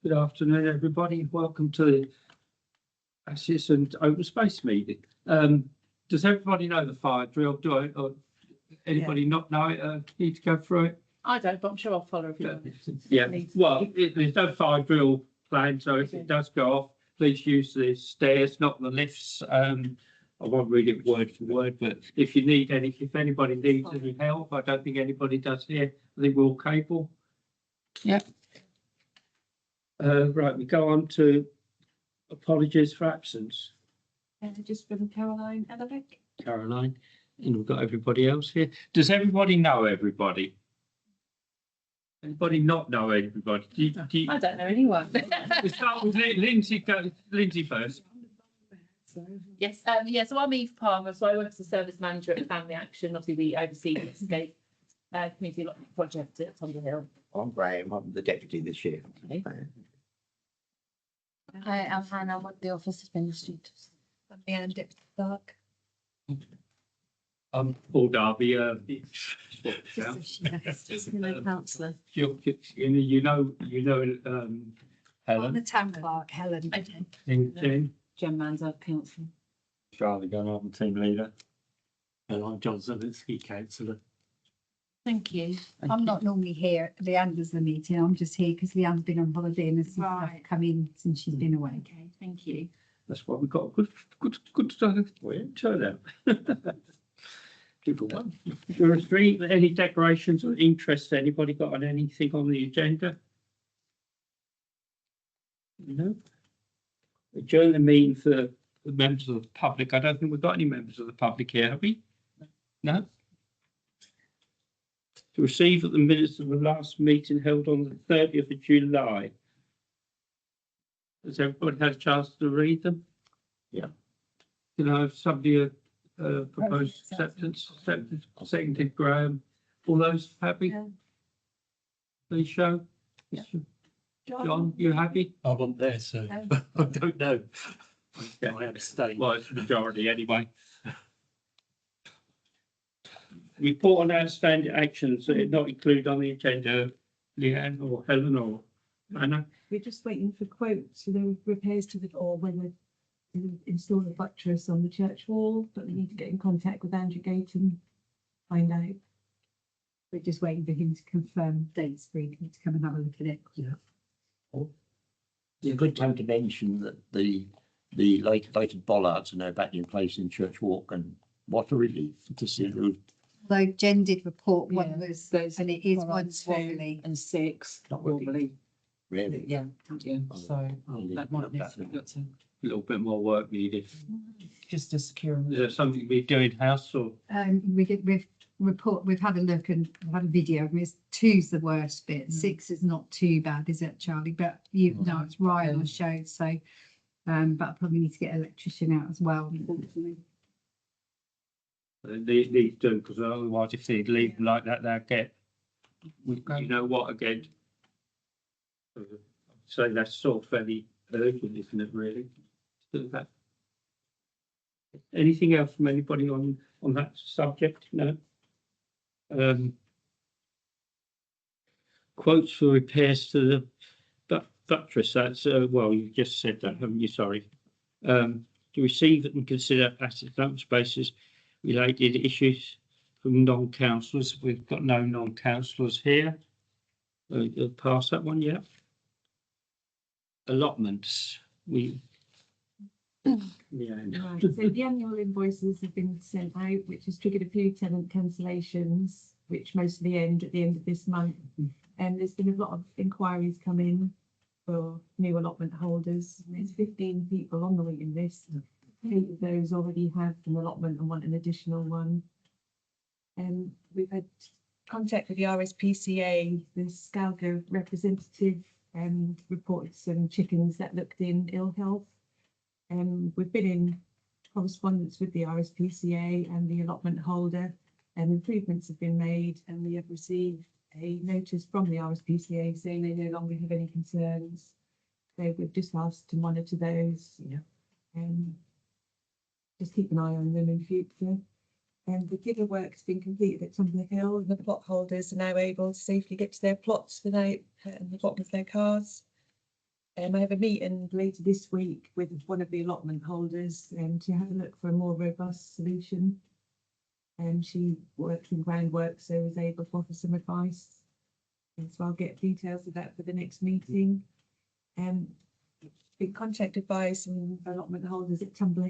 Good afternoon, everybody. Welcome to the Assets and Open Space meeting. Does everybody know the fire drill? Do I, or anybody not know it? Need to go through it? I don't, but I'm sure I'll follow if you want. Yeah. Well, there's no fire drill plan, so if it does go off, please use the stairs, not the lifts. I won't read it word for word, but if you need any, if anybody needs any help, I don't think anybody does here. I think we're all capable. Yeah. Right, we go on to apologies for absence. Just from Caroline Ellerbeck. Caroline, and we've got everybody else here. Does everybody know everybody? Anybody not know everybody? I don't know anyone. We start with Lindsay. Go, Lindsay first. Yes, so I'm Eve Palmer, so I work as a service manager at Family Action. Obviously, we oversee the escape community allotment project at Thunder Hill. I'm Graham, I'm the deputy this year. Okay. Hi, I'm Hannah, I'm at the Office of Administrators. I'm Leanne, deputy clerk. I'm Paul Darby. Councillor. You know, I'm Helen. the town clerk, Helen. Okay. Jen. Jen Manzo, councillor. Charlie Gunn, I'm team leader. And I'm John Zielinski, councillor. Thank you. I'm not normally here. Leanne does the meeting. I'm just here because Leanne's been on holiday and has Right. come in since she's been away. Okay, thank you. That's why we've got a good turnout. People want. There are three. Any decorations or interest? Anybody got on anything on the agenda? No. Adjourn the meeting for the members of the public. I don't think we've got any members of the public here, have we? No. To receive at the minutes of the last meeting held on the 30th of July. Has everybody had a chance to read them? Yeah. You know, if somebody proposed acceptance, seconded Graham, all those happy? Yeah. Please show. Yeah. John, you happy? I wasn't there, so I don't know. I abstained. Well, it's the majority anyway. Report on outstanding actions that are not included on the agenda, Leanne or Helen or Anna. We're just waiting for quotes for the repairs to the, or whether to install the buttress on the church wall, but we need to get in contact with Andrew Gate and find out. We're just waiting for him to confirm dates for him to come and have a look at it. It's a good time to mention that the lighted bollards are now back in place in Church Walk, and what a relief to see those. Though Jen did report Yeah, one was, those and it is are one 2 wobbly. and 6 Not working. normally. Really? Yeah, yeah. Oh, So I'll leave that it might at need that to be then. got to A little bit more work needed. just to secure them. Is there something we do in house or? We've had a look and we've had a video. I mean, 2's the worst bit. 6 is not too bad, is it, Charlie? But you know, it's right on the show. So, but I probably need to get an electrician out as well, unfortunately. They need to, because otherwise if they leave them like that, they'll get, you know what, again. So that's sort of fairly urgent, isn't it, really? To do that. Anything else from anybody on that subject? No? Quotes for repairs to the buttress, that's, well, you just said that, haven't you? Sorry. To receive and consider asset open spaces related issues from non-councillors. We've got no non-councillors here. You'll pass that one, yeah. Allotments, yeah. Right, so the annual invoices have been sent out, which has triggered a few tenant cancellations, which mostly end at the end of this month. And there's been a lot of inquiries come in for new allotment holders. There's 15 people on the waiting list. 8 of those already have an allotment and want an additional one. And we've had contact with the RSPCA, the Scalgo representative, reported some chickens that looked in ill health. We've been in correspondence with the RSPCA and the allotment holder, and improvements have been made, and we have received a notice from the RSPCA saying they no longer have any concerns. So we've just asked to monitor those. Yeah. Just keep an eye on them in future. And the digger work has been completed at Thunder Hill, and the plot holders are now able to safely get to their plots without hurting the bottom of their cars. I have a meeting later this week with one of the allotment holders to have a look for a more robust solution. She works in groundwork, so is able to offer some advice. And so I'll get details of that for the next meeting. Been contacted by some allotment holders at Tumbler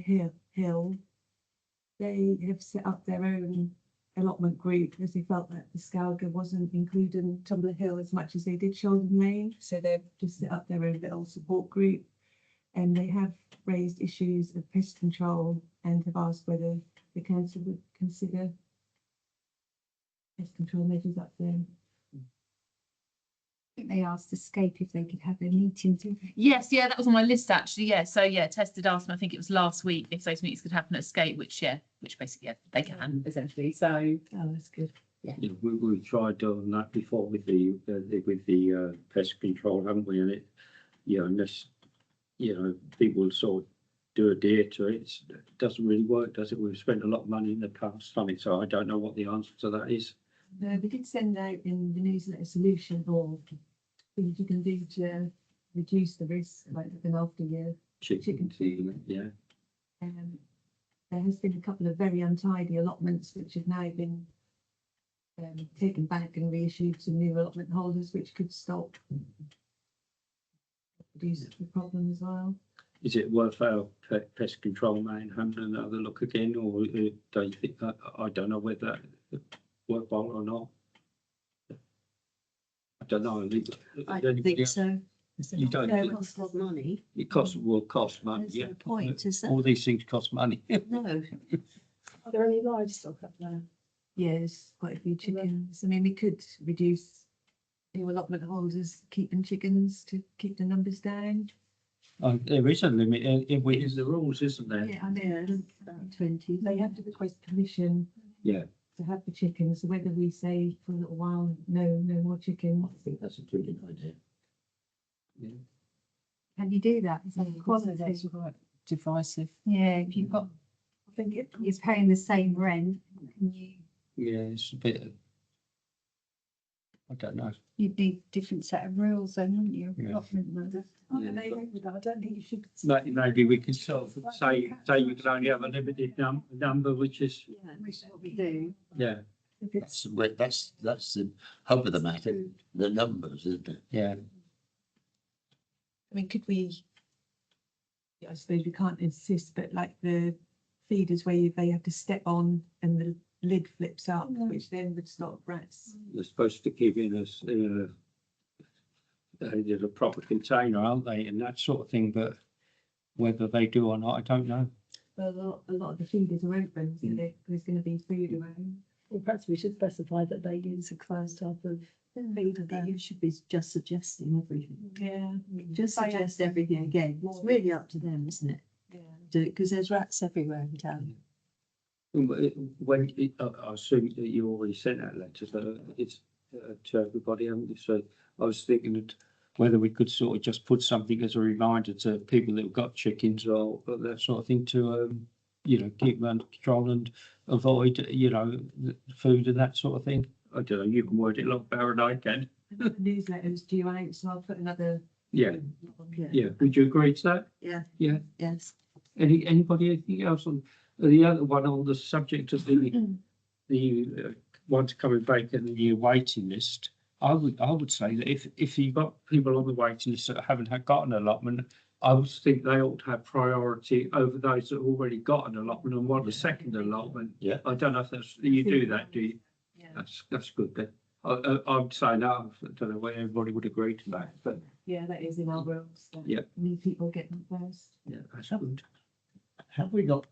Hill. They have set up their own allotment group because they felt that the Scalga wasn't including Tumbler Hill as much as they did Shoulden Lane. So they've just set up their own little support group, and they have raised issues of pest control and have asked whether the council would consider pest control measures up there. I think they asked Escape if they could have a meeting to. Yes, yeah, that was on my list actually. Yeah, so yeah, tested asked me, I think it was last week, if those meetings could happen at Escape, which basically they can essentially. So Oh, that's good. Yeah, we tried doing that before with the pest control, haven't we? And it, unless people sort of do adhere to it, it doesn't really work, does it? We've spent a lot of money in the past on it, so I don't know what the answer to that is. We did send out in the newsletter solution or things you can do to reduce the risk, like looking after your chicken feed. Yeah. There has been a couple of very untidy allotments which have now been taken back and reissued to new allotment holders, which could stop reduce the problem as well. Is it worth our pest control man having another look again, or do you think that, I don't know whether that's worthwhile or not? I don't know. I think so. You don't It think costs a lot of money. it will cost money? There's Yeah. no point, is there? All these things cost money. No. Are there any livestock up there? Yes, quite a few chickens. I mean, we could reduce new allotment holders keeping chickens to keep the numbers down. There is a limit in the rules, isn't there? Yeah, I know. About 20. They have to request permission Yeah. to have the chickens. So whether we say for a little while, no more chickens. I think that's a brilliant idea. Can you do that? Is that quality? That's quite divisive. Yeah, if you've got, I think it. you're paying the same rent, can you, Yeah, it's a bit. I don't know. you'd need different set of rules then, wouldn't you? Yeah. Allotment. I don't think you should. Maybe we can sort of say you can only have a limited number, which is, Yeah, which is what we do. yeah, If it's That's the hub of the matter, the numbers, isn't it? yeah. I mean, could we? I suppose we can't insist, but like the feeders where they have to step on and the lid flips up, which then would stop rats. They're supposed to keep in a proper container, aren't they, and that sort of thing, but whether they do or not, I don't know. Well, a lot of the feeders are open, so there's going to be food around. Well, perhaps we should specify that they use a closed type of feeder I think then. you should be just suggesting everything. Yeah. Just I suggest am- everything again. It's really up to them, isn't it? Yeah. Do it, because there's rats everywhere in town. When, I assume that you already sent out letters, it's to everybody, haven't you? So I was thinking that whether we could sort of just put something as a reminder to people that have got chickens or that sort of thing to, keep them under control and avoid, the food and that sort of thing. I don't know, you can word it a lot better than I can. The newsletter's due out, so I'll put another. Yeah, Yeah. yeah. Would you agree to that? Yeah. Yeah. Yes. Anybody, anything else on the other one on the subject of the ones coming back in the waiting list? I would say that if you've got people on the waiting list that haven't got an allotment, I would think they ought to have priority over those that have already got an allotment and want a second allotment. Yeah. I don't know if that's, you do that, do you? Yeah. That's good then. I'd say no. I don't know whether everybody would agree to that, but Yeah, that is in our rules. that Yeah. New people get them first. yeah, that's good. Have we got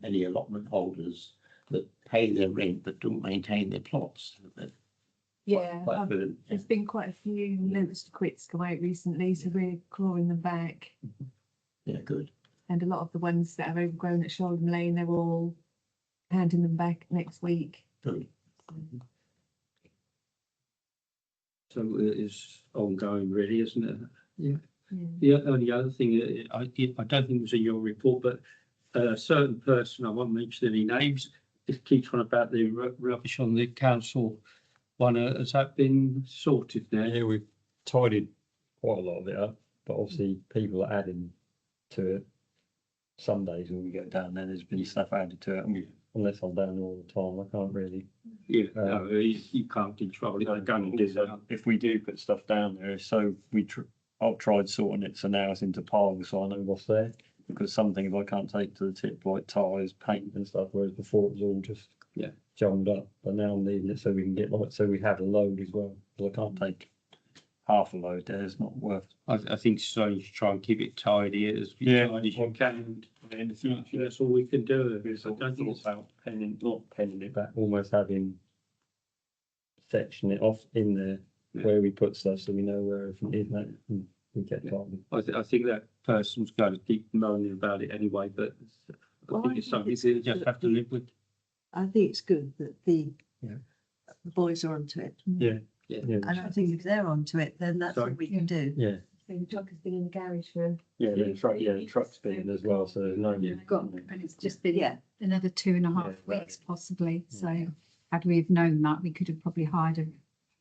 any allotment holders that pay their rent but don't maintain their plots? Yeah, Quite good. there's been quite a few notice to quits come out recently, so we're clawing them back. Yeah, good. And a lot of the ones that are overgrown at Shoulden Lane, they're all handing them back next week. Good. So it is ongoing, really, isn't it? Yeah. The only other thing, I don't think it was in your report, but a certain person, I won't mention any names, it keeps on about the rubbish on the council one. Has that been sorted now? Yeah, we've tidied quite a lot of it up. but obviously people are adding to it. Some days when we go down there, there's been stuff added to it, and unless I'm down there all the time, I can't really. Yeah, no, you can't control it. They're going to do that. If we do put stuff down there, so I've tried sorting it, so now it's into piles, so I know what's there. Because some things I can't take to the tip, like tyres, paint and stuff, whereas before it was all just jumbled up. But now I'm leaving it so we can get so we have a load as well. Because I can't take half a load there, it's not worth. I think so. You should try and keep it tidy as tidy as you can. In the future, That's all we can do. it's I don't think it's about not penning it back, almost having section it off in there where we put stuff, so we know where everything is. And we get tidy. I think that person's going to keep moaning about it anyway, but I think it's something you just have to live with. I think it's good that the Yeah. the boys are onto it. Yeah. And I think if they're onto it, then that's Sorry? what we can do. Yeah, The truck has been in the garage for. yeah, the truck's been as well, so there's no. We've got, and it's just been Yeah. another 2.5 Yeah, weeks possibly. So had we have known that, we could have probably hired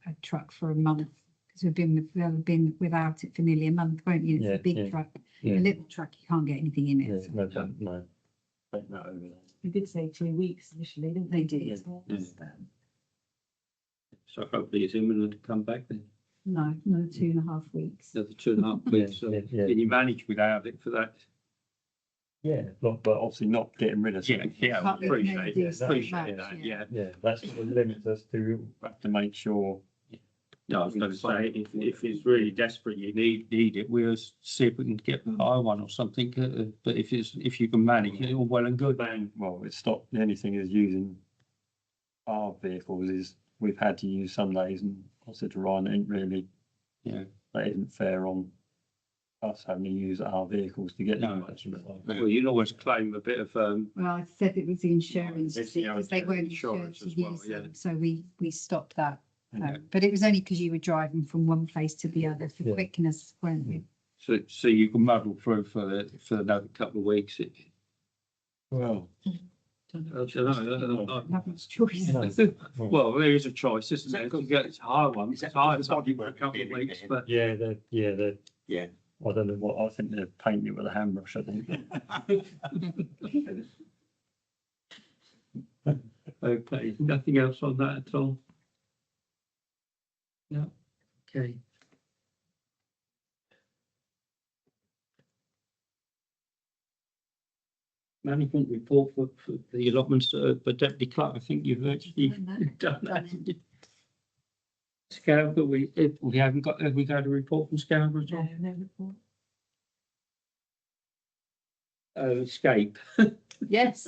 a truck for a month. Because we've been without it for nearly a month, won't you? It's Yeah, a big yeah. truck. Yeah. A little truck, you can't get anything in Yeah, it. no, no, take that over there. We did say 2 weeks initially, didn't They we? did. Yeah. So hopefully it's imminent to come back then. No, another 2.5 weeks. Another 2.5 weeks. So Yeah. can you manage without it for that? Yeah, but obviously not getting rid of Yeah, something. yeah, I Can't really appreciate do it. so Appreciate much, that, yeah. yeah. Yeah, that's what limits us to have to make sure. No, I was going to say, if it's really desperate, you need it, we'll see if we can get a higher one or something. But if you can manage it, all well and good. Well, it's stopped. The only thing is using our vehicles is we've had to use some days, and I said to Ryan, it ain't really, Yeah. that isn't fair on us having to use our vehicles to get No, much. Well, you can always claim a bit of, Well, I said it was the insurance, It's because they weren't insurance insured as to well, use yeah. them, so we stopped that. Yeah. But it was only because you were driving from one place to the other for Yeah. quickness, weren't you? so you can muddle through for another couple of weeks. Well, I don't know. Have much choice. no. Well, there is a choice, isn't there? You get a higher one, it's higher something for a couple of weeks, but Yeah, they're. Yeah. I don't know what, I think they're painting it with a hand brush, I think. okay, nothing else on that at all? No, okay. Management report for the allotments for Deputy Clerk, I think you've actually done that. Scarborough, we haven't got, have we got a report from Scarborough at all? No, no report. Escape. Yes,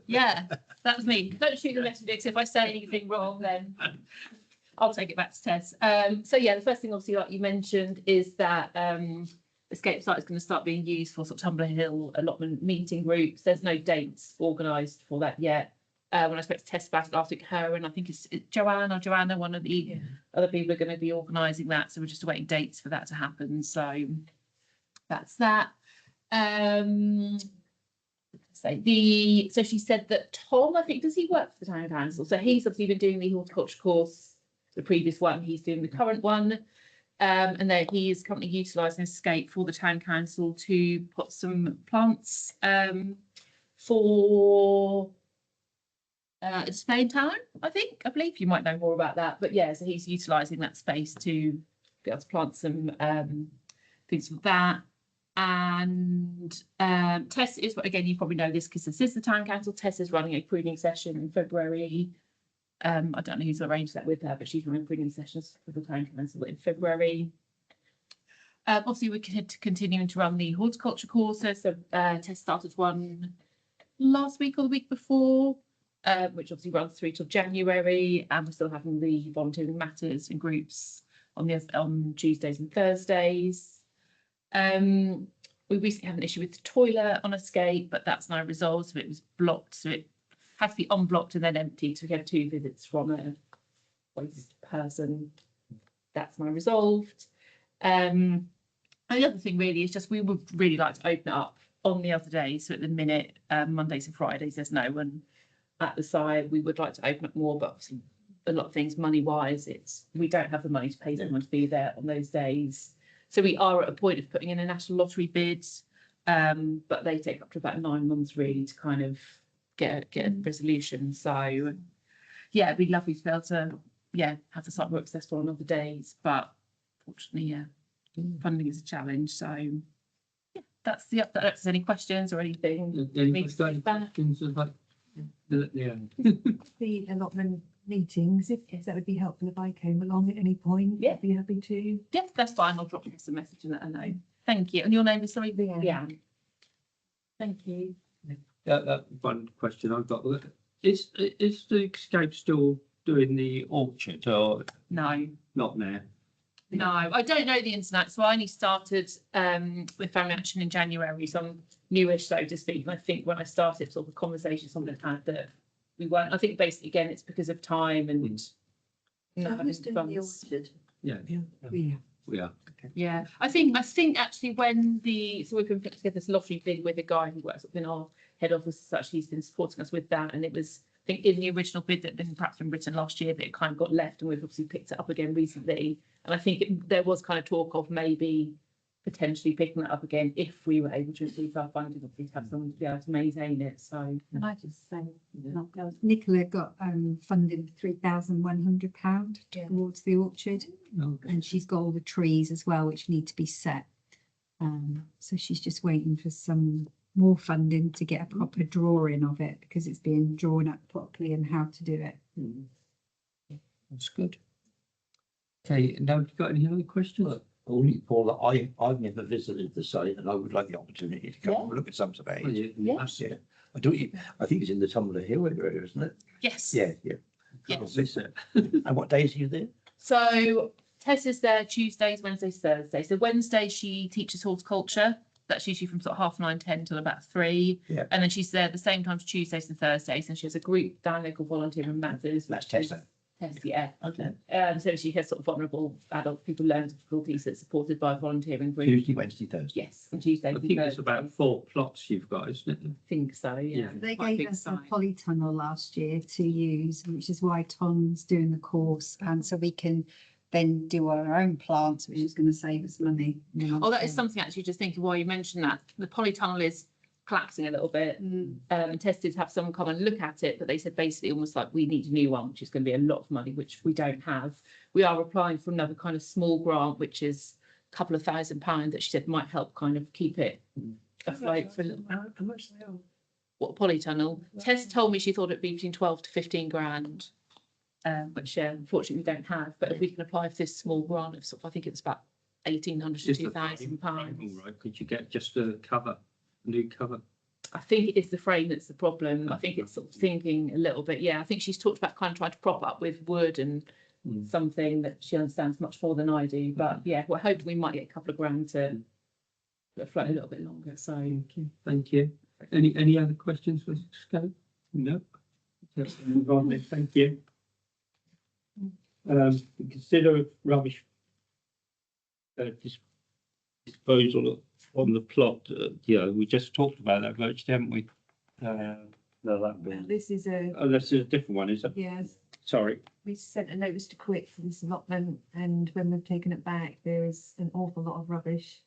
yeah, that was me. Don't shoot the messenger, 'cause if I say anything wrong, then I'll take it back to Tess. So yeah, the first thing obviously, like you mentioned, is that Escape site is going to start being used for sort of Tumbler Hill allotment meeting groups. There's no dates organised for that yet. When I spoke to Tess about it last week, her and I think it's Joanna, one of the other people are going to be organising that. So we're just awaiting dates for that to happen. So that's that. So she said that Tom, I think, does he work for the town council? So he's obviously been doing the horticulture course, the previous one, he's doing the current one. And then he is currently utilising Escape for the town council to put some plants for a display in town, I believe you might know more about that. But yeah, so he's utilising that space to be able to plant some things like that. And Tess is, again, you probably know this because this is the town council. Tess is running a pruning session in February. I don't know who's arranged that with her, but she's running pruning sessions for the town council in February. Obviously, we're continuing to run the horticulture courses. So Tess started one last week or the week before, which obviously runs through till January, and we're still having the volunteering matters and groups on Tuesdays and Thursdays. We recently had an issue with the toilet on Escape, but that's now resolved. So it was blocked, so it had to be unblocked and then emptied. So we had 2 visits from a waste person. That's now resolved. And the other thing really is just we would really like to open it up on the other days. So at the minute, Mondays and Fridays, there's no one at the side. We would like to open up more, but obviously a lot of things money wise, we don't have the money to pay someone to be there on those days. So we are at a point of putting in a national lottery bid, but they take up to about 9 months really to kind of get a resolution. So yeah, it'd be lovely to be able to have the site more accessible on other days, but fortunately, funding is a challenge. So yeah, that's the update. If there's any questions or anything, Any feedback. questions about? Yeah. The allotment meetings, if that would be helpful if I came along at any point. Yeah. I'd be happy to. Yes, that's fine. I'll drop you a message and let her know. Thank you. And your name is, sorry? Leanne. Leanne. Thank you. That one question I've got. Is the Escape still doing the orchard or No. not now? No, I don't know the ins and outs. So I only started with Family Action in January, so I'm newish, so to speak. And I think when I started, sort of a conversation someone had that we weren't. I think basically again it's because of time and not having Who's doing the funds. orchard? Yeah. Yeah. Yeah, I think actually when so we've been putting together this lottery bid with a guy who works up in our head office, such he's been supporting us with that, and it was I think in the original bid that had been perhaps been written last year, but it kind of got left, and we've obviously picked it up again recently. And I think there was kind of talk of maybe potentially picking that up again if we were able to receive our funding, obviously to have someone to be able to maintain it. So Can I just say, Nicola got funding £3,100 towards the orchard, and she's got all the trees as well, which need to be set. So she's just waiting for some more funding to get a proper drawing of it, because it's being drawn up properly and how to do it. That's good. Okay, now have you got any other questions? Look, only Paul, I've never visited the site and I would like the opportunity to come and look at some of it. Yeah. Yeah. I think it's in the Tumbler Hill area, isn't it? yes. Yeah. Yes. And what days are you there? So Tess is there Tuesdays, Wednesdays, Thursdays. So Wednesday she teaches horticulture. That's usually from sort of 9:30, 10 till about 3. Yeah. And then she's there the same time Tuesdays and Thursdays, and she has a group down there called Volunteering Matters. That's which is- Tessa. Tess, yeah. Okay. So she has sort of vulnerable adult people learning difficulties that's supported by a volunteering group. Tuesday, Wednesday, Thursday. Yes, on Tuesdays I and think it's Thursdays. about 4 plots you've got, isn't it? I think so, yeah. They Quite a gave big us a site. polytunnel last year to use, which is why Tom's doing the course, and so we can then do our own plants, which is going to save us money. Oh, that is something actually just thinking while you mentioned that. The polytunnel is collapsing a little bit. Tess did have someone come and look at it, but they said basically almost like we need a new one, which is going to be a lot of money, which we don't have. We are applying for another kind of small grant, which is a couple of £1,000 that she said might help kind of keep it afloat for a little while. How much they are? What, polytunnel? Tess told me she thought it'd be between 12 to 15 grand, which unfortunately we don't have. But if we can apply for this small grant of sort of, I think it's about 1,800 to Just the frame, £2,000. all right. Could you get just a cover, a new cover? I think it is the frame that's the problem. I think it's sort of thinking a little bit. Yeah, I think she's talked about kind of trying to prop up with wood and something that she understands much more than I do. But yeah, we're hoping we might get a couple of grand to float a little bit longer. So Thank you. Any other questions for Scope? No. Let's move on then. Thank you. Consider rubbish disposal on the plot. We just talked about that virtually, haven't we? No, that'd be. This is Oh, that's a different one, is it? yes, Sorry. we sent a notice to quit for this allotment, and when we've taken it back, there is an awful lot of rubbish.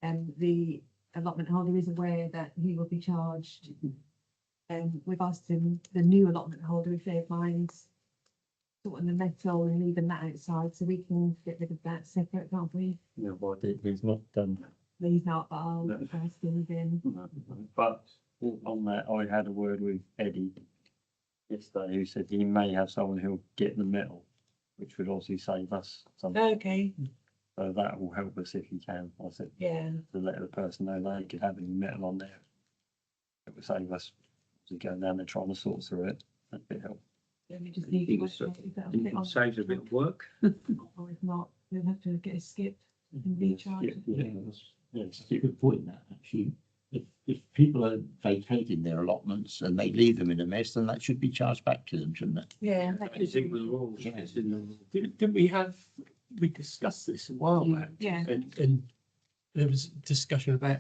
And the allotment holder is aware that he will be charged. And we've asked him, the new allotment holder, if they mind sorting the metal and leaving that outside, so we can get rid of that separate, can't we? Yeah, well, he's not done. He's not, but I'll No. ask him again. But on that, I had a word with Eddie yesterday, who said he may have someone who'll get the metal, which would obviously save us something. Okay, So that will help us if he can. I said yeah. to let the person know they could have any metal on there. It would save us to going down there trying to sort through it. That'd be helpful. Let me just I leave think it it's with you, if that'll It fit on. saves a bit of work. Or if not, we'll have to get a skip and recharge it. That's a good point, that actually. If people are vacating their allotments and they leave them in a mess, then that should be charged back to them, shouldn't it? Yeah. It's in the rules. Yeah. It's in the rules. Didn't we discussed this a while back? Yeah. And there was discussion about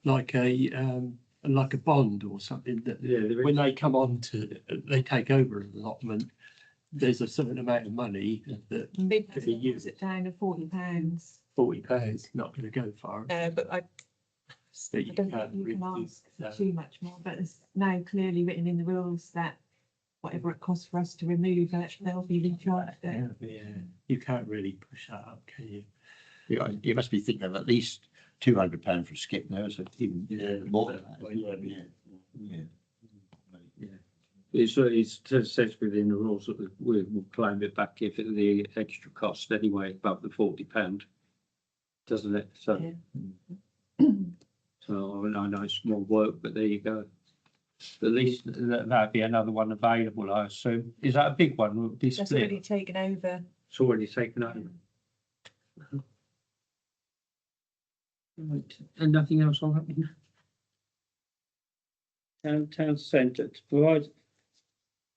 like a bond or something that Yeah, there when is. they come on to, they take over an allotment, there's a certain amount of money that They could be use used. it down to £40 £40 not going to go far. But I That you don't can't think you can really- ask no. too much more, but it's now clearly written in the rules that whatever it costs for us to remove it, they'll be recharged it. Yeah, you can't really push that up, can you? You must be thinking of at least £200 for a skip now, so even more than that. Well, yeah, Yeah. It says within the rules that we'll claim it back if it, the extra cost anyway above the £40, doesn't it? So, so I know it's more work, but there you go. At least that'd be another one available, I assume. Is that a big one? Will it be That's split? already taken over. It's already taken over. Right, and nothing else on that one? Town centre to provide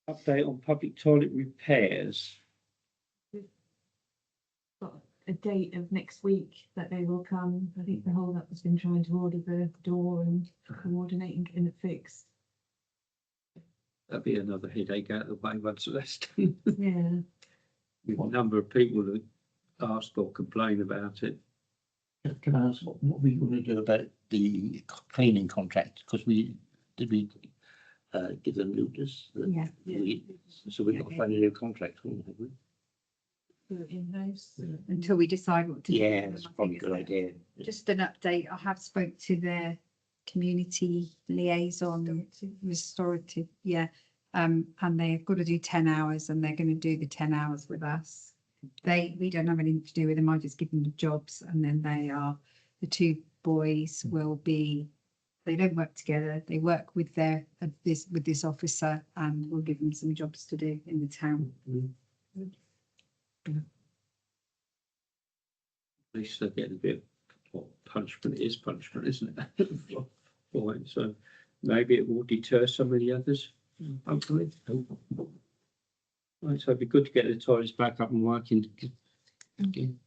update on public toilet repairs. Got a date of next week that they will come. I think the whole up has been trying to order the door and coordinate and getting it fixed. That'd be another headache out of the way once that's done. Yeah. With a number of people that ask or complain about it. Can I ask what we going to do about the cleaning contract? Because did we give them notice? Yeah. So we've got to find a new contract, haven't we? Do it in-house. Until we decide what to do. Yeah, with that's them, I probably a think good it's idea. Just an update, I have spoke to their community liaison restorative, and they've got to do 10 hours and they're going to do the 10 hours with us. We don't have anything to do with them, I just give them the jobs, and then the two boys will be, they don't work together, they work with this officer, and we'll give them some jobs to do in the town. At least they're getting a bit of what punishment is punishment, isn't it? Right, so maybe it will deter some of the others, hopefully. Right, so it'd be good to get the toilets back up and working again.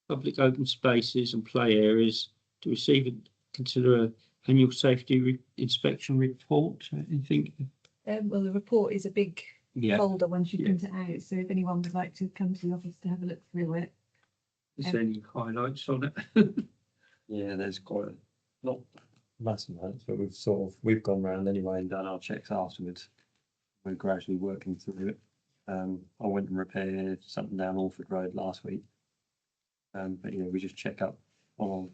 Public open spaces and play areas to receive and consider an annual safety inspection report. Anything? Well, the report is a big Yeah. folder once you print it out. So if anyone would like to come to the office to have a look through it. Is there any highlights on it? Yeah, there's quite not massive amounts, but we've gone round anyway and done our checks afterwards. We're gradually working through it. I went and repaired something down Alford Road last week. But you know, we just check up on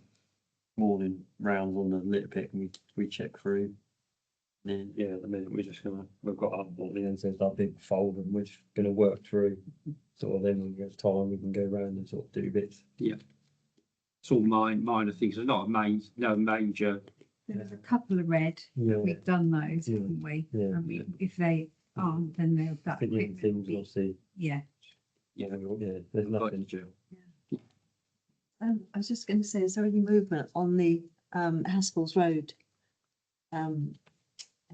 morning rounds on the litter pick, and we check through. And yeah, at the minute we've got up on the end, so it's our big folder, and we're just gonna work through. Sort of then when we have time, we can go around and sort of do bits. It's all minor things. It's not no major. There was a couple of red, Yeah. we've done those, Yeah. haven't we? Yeah. And if they aren't, then that But the other equipment will things be, we'll see. yeah. Yeah, there's nothing. I was just going to say, is there any movement on the Haspel's Road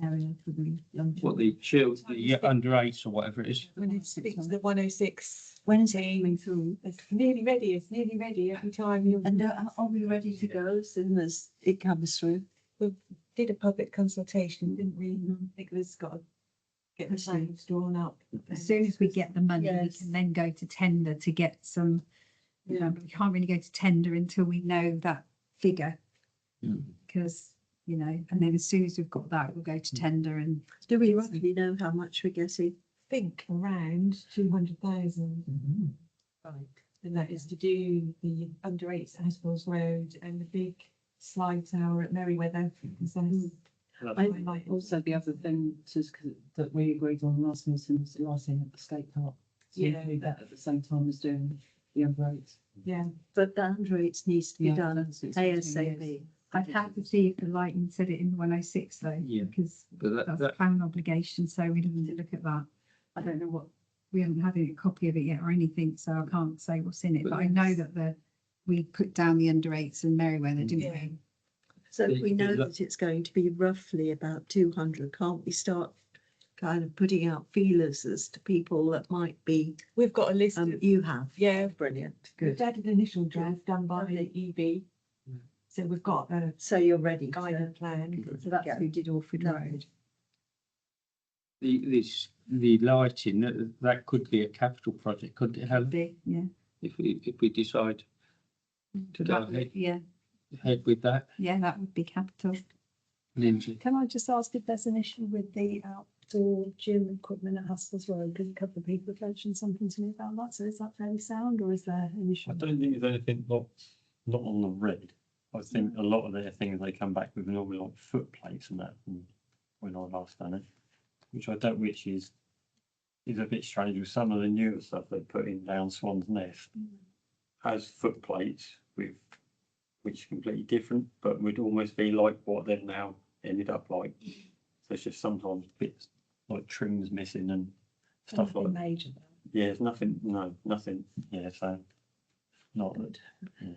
area for the young What children? the under 8 or whatever it is. When it speaks to the 106, When is it coming through? it's nearly ready. It's nearly ready every time you And are we ready to go as soon as it comes through? did a public consultation, didn't we? I think we've got to get the I see. plans drawn up. As soon as we get the money, we Yes. can then go to tender to get some, but we can't really go to tender until we know that figure. Because, and then as soon as we've got that, we'll go to tender and. Do we roughly know how much we're getting? Think around 200,000. Right. And that is to do the under 8 Haspel's Road and the big slide tower at Merryweather. Because that's Also, the other thing that we agreed on last meeting was the lighting at the skate park. So we Yeah. do that at the same time as doing the upgrades. yeah. But the under eights needs to be Yeah, done that's it. ASAP. I'd have to see if the lighting said it in 106 though, Yeah. because But that's that plan obligation, so we'd have to look at that. I don't know we haven't had a copy of it yet or anything, so I can't say what's in it, But but I know that we put down the under 8s in Merryweather, didn't Yeah. we? So if we know The- that it's going to be roughly about 200, can't we start kind of putting out feelers as to people that might be, We've got a list of, you have? yeah, Brilliant, we've good. had an initial draft done by the Lovely. EB. So we've got a So you're ready guidance to, plan. So that's Yeah. who did Orford Lovely. Road. the lighting that could be a capital project, couldn't it, Helen? Big, yeah. if we decide to go That would- ahead, Yeah, with that, yeah, that would be capital. Lindsay. Can I just ask if there's an issue with the outdoor gym equipment at Haskell's Road? Because a couple of people have mentioned something to me about that. So is that fairly sound or is there an issue? I don't think there's anything not on the red. I think a lot of their things they come back with normally like foot plates and that from when I last done it, which is a bit strange with some of the newer stuff they put in down Swan's Nest has foot plates with which is completely different, but would almost be like what they've now ended up like. So it's just sometimes bits like trims missing and stuff Nothing like. major though. Yeah, it's nothing. No, nothing. Yeah, so not. Good. Yeah.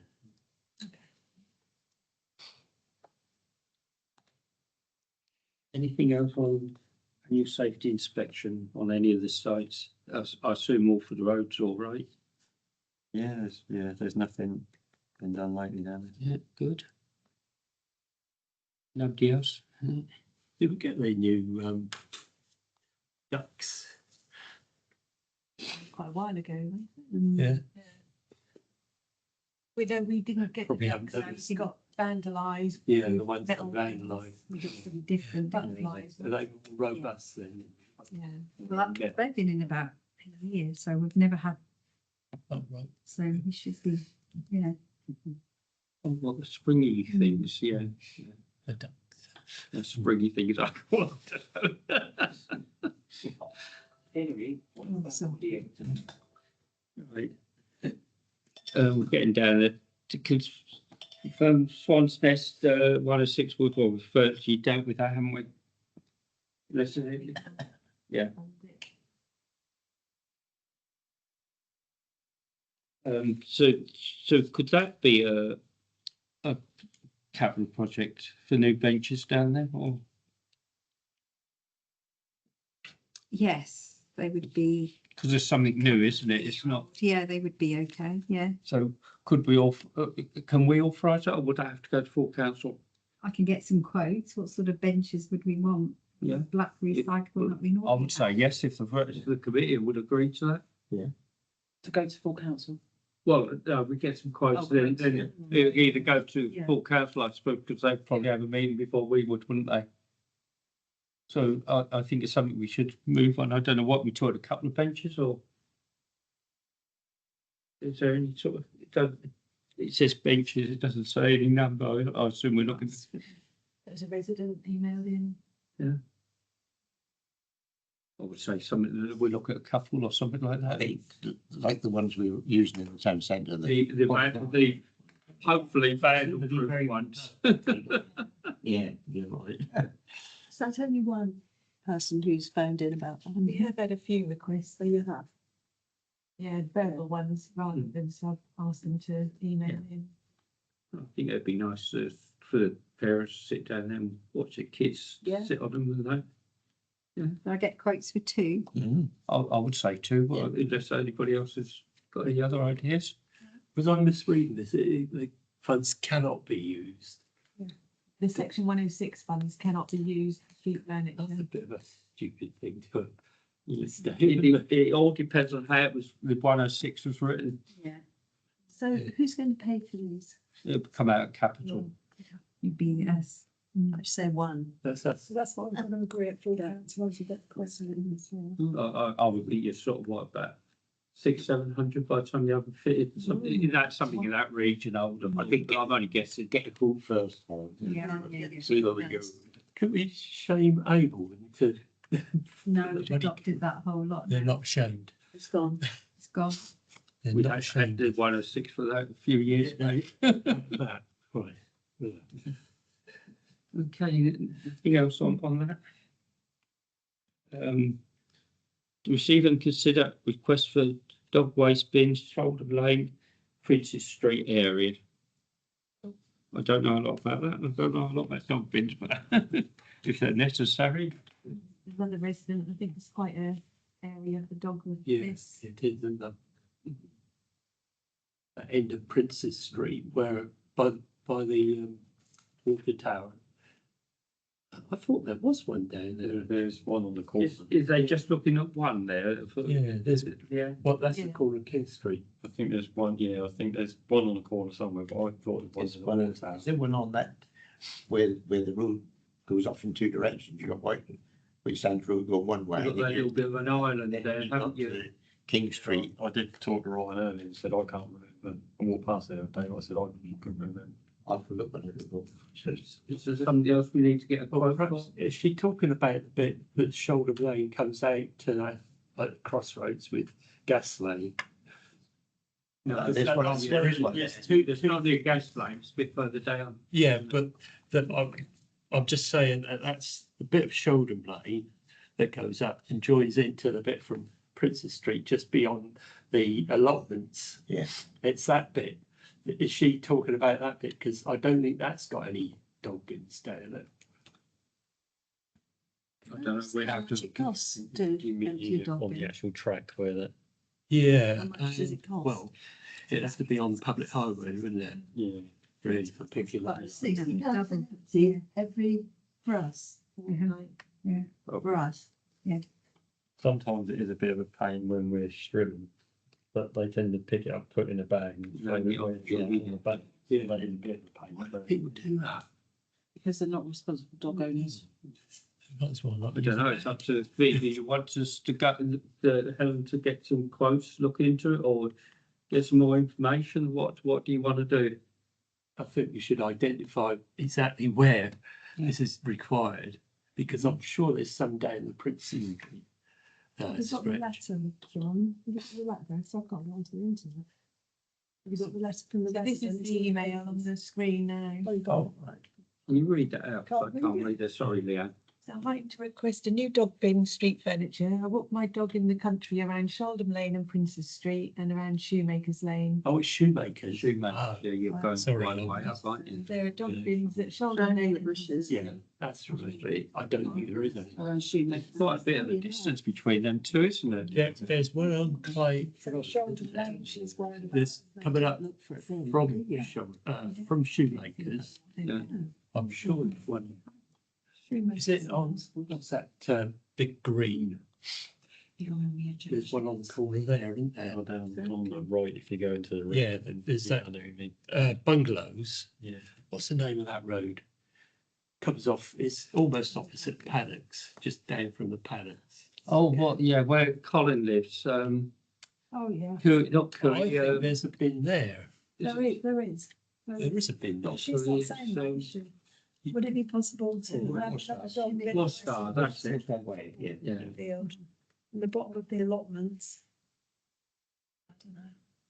Anything else on a new safety inspection on any of the sites? I assume all for the roads, all right? There's nothing been done lately down there. Yeah, good. Nobody else? Did we get the new ducks? Quite a while ago. Yeah. We know we didn't get Probably the haven't ducks, noticed. it got vandalised. Yeah, the ones that Metal vandalised. We got some different Butterflies. Are they robust then? Yeah. Well, they've been in about a year, so we've never had, Oh, right. so we should be, you know. Oh, well, the springy things, yeah. The ducks. The springy things I want. Anyway. Right. We're getting down there to confirm Swan's Nest, 106 Woodwall. We've virtually dealt with that, haven't we? Listen, yeah. So could that be a capital project for new benches down there, or? Yes, they would be, Because there's something new, isn't it? It's not. yeah, they would be okay, yeah. So could we can we authorise it, or would I have to go to full council? I can get some quotes. What sort of benches would we want? Yeah. Black recyclable that we I normally would say have. yes if the committee would agree to that. To go to full council. Well, we get some quotes, Oh, then quotes, it'll either go to Yeah. full council, I suppose, because they'd probably have a meeting before we would, wouldn't they? So I think it's something we should move on. I don't know what we taught, a couple of benches, or is there any sort of, it says benches, it doesn't say any number. I assume we're looking. There's a resident emailed in. I would say something that we look at a couple or something like I that. think like the ones we were using in the town centre. The hopefully vandal-proof ones. Yeah, you're right. Is that only one person who's phoned in about that? We have had a few requests. So you have? Yeah, verbal ones rather than so I've asked them to email in. I think it'd be nice for the parents to sit down there and watch their kids Yeah. sit on them, wouldn't they? I get quotes for two. I would say two, but unless anybody else has got any other ideas. Was I misreading this? The funds cannot be used. The section 106 funds cannot be used for street That's a furniture. bit of a stupid thing to list down. It all depends on how the 106 was written. Yeah. So who's going to pay for these? It'll come out of capital. You'd be us. I'd say one. That's So that's what I'm going to agree at full council once you get the question. I would think you're sort of what, about 600-700 by the time you have it fitted. Something that's something in that region. I think I'm only guessing. Get a quote first. Yeah. See where we go. Could we shame Able to? No, we've adopted that whole lot. They're now. not shamed. It's gone. It's gone. They're we not had shamed. the 106 for that a few years ago. That, right. Yeah. Okay, anything else on that? Receive and consider request for dog waste bins, Shoulder Lane, Princess Street area. I don't know a lot about that. I don't know a lot about dog bins, but if they're necessary. There's another resident, I think it's quite a area for dog with Yes, this. it is in the end of Princess Street, where by the water tower. I thought there was one down there. There's one on the corner. Is they just looking at one there? Yeah, there's, Yeah. well, that's the Yeah. corner of King Street. I think there's one, yeah, I think there's one on the corner somewhere, but I thought it was There's one, is there one on that, where the road goes off in two directions, you got White, which Sands Road go one way. You've got that little bit of an island Then there, you've haven't got you? the King Street. I did talk to Ryan earlier and said I can't remember. I walked past there the other day, I said I couldn't remember. I've forgotten it before. Is there something else we need to get a Well, quote for? perhaps, is she talking about the bit that Shoulder Lane comes out to that, like, crossroads with Gas Lane? No, There's one on- there is one There's there. two, there's not the gas flames, a bit further down. Yeah, but I'm just saying that that's the bit of Shoulder Lane that goes up and joins into the bit from Princess Street, just beyond the allotments. Yeah. It's that bit. Is she talking about that bit? Because I don't think that's got any dog bins down there. I don't know where How much it costs to You mean empty your dog on the bin? actual track where that, Yeah. How much does it cost? Well, it'd have to be on public highway, wouldn't it? yeah. Really, for picking up. But 60 Double. see, every, for us, Mhm. like, Yeah. for us. Sometimes it is a bit of a pain when we're stripping, but they tend to pick it up, put it in a bag. And No, throw it yeah, away in the bag. Yeah, that is a bit of a pain. Why do but- people do that? Because they're not responsible dog owners. Might as well not I don't know, it's up to me. Do you want us to go, Helen, to get some quotes, look into it, or get some more information? What do you want to do? I think you should identify exactly where this is required, because I'm sure there's some down the Princess. You've got the letter, John. You've got the letter, so I've got it onto the internet. Have you got the letter from the So this is residents? the email on the screen now. Oh, you've got Oh, right. Can you read that out? 'Cause I Can't can't read it. read it, sorry, Leanne. So I'd like to request a new dog bin street furniture. I walk my dog in the country around Shaldham Lane and Princess Street and around Shoemakers Lane. Oh, it's Shoemakers. Shoemaker, Oh, yeah, you're right, going sorry, right no, way up, aren't you? There are dog Yeah. bins at Shaldham Down in Lane. the and bushes. yeah, that's right. I don't think there is any. Around Shoemaker. Quite a bit of a distance between them two, isn't there? Yeah, there's one on Clay. So Shoulder Lane, she's worried about. There's coming up Look for it. from Shoemakers. Yeah. I'm sure there's one. Shoemakers. Is it on, what's that, big green? You're on the edge of There's one on the corner there, isn't there? Or down on the right if you go into the. Yeah, there's Yeah, that. I know what you mean. Bungalows. Yeah. What's the name of that road? Comes off, it's almost opposite Paddocks, just down from the Paddocks. Oh, what, yeah, where Colin lives, Oh, yeah. Not I Curry, think there's a bin there. There is, there is. There is a bin there. She's not saying that, is she? Would it be possible to have a dog bin Gloucester, that's it. That way, yeah. Yeah. field in the bottom of the allotments? I don't know.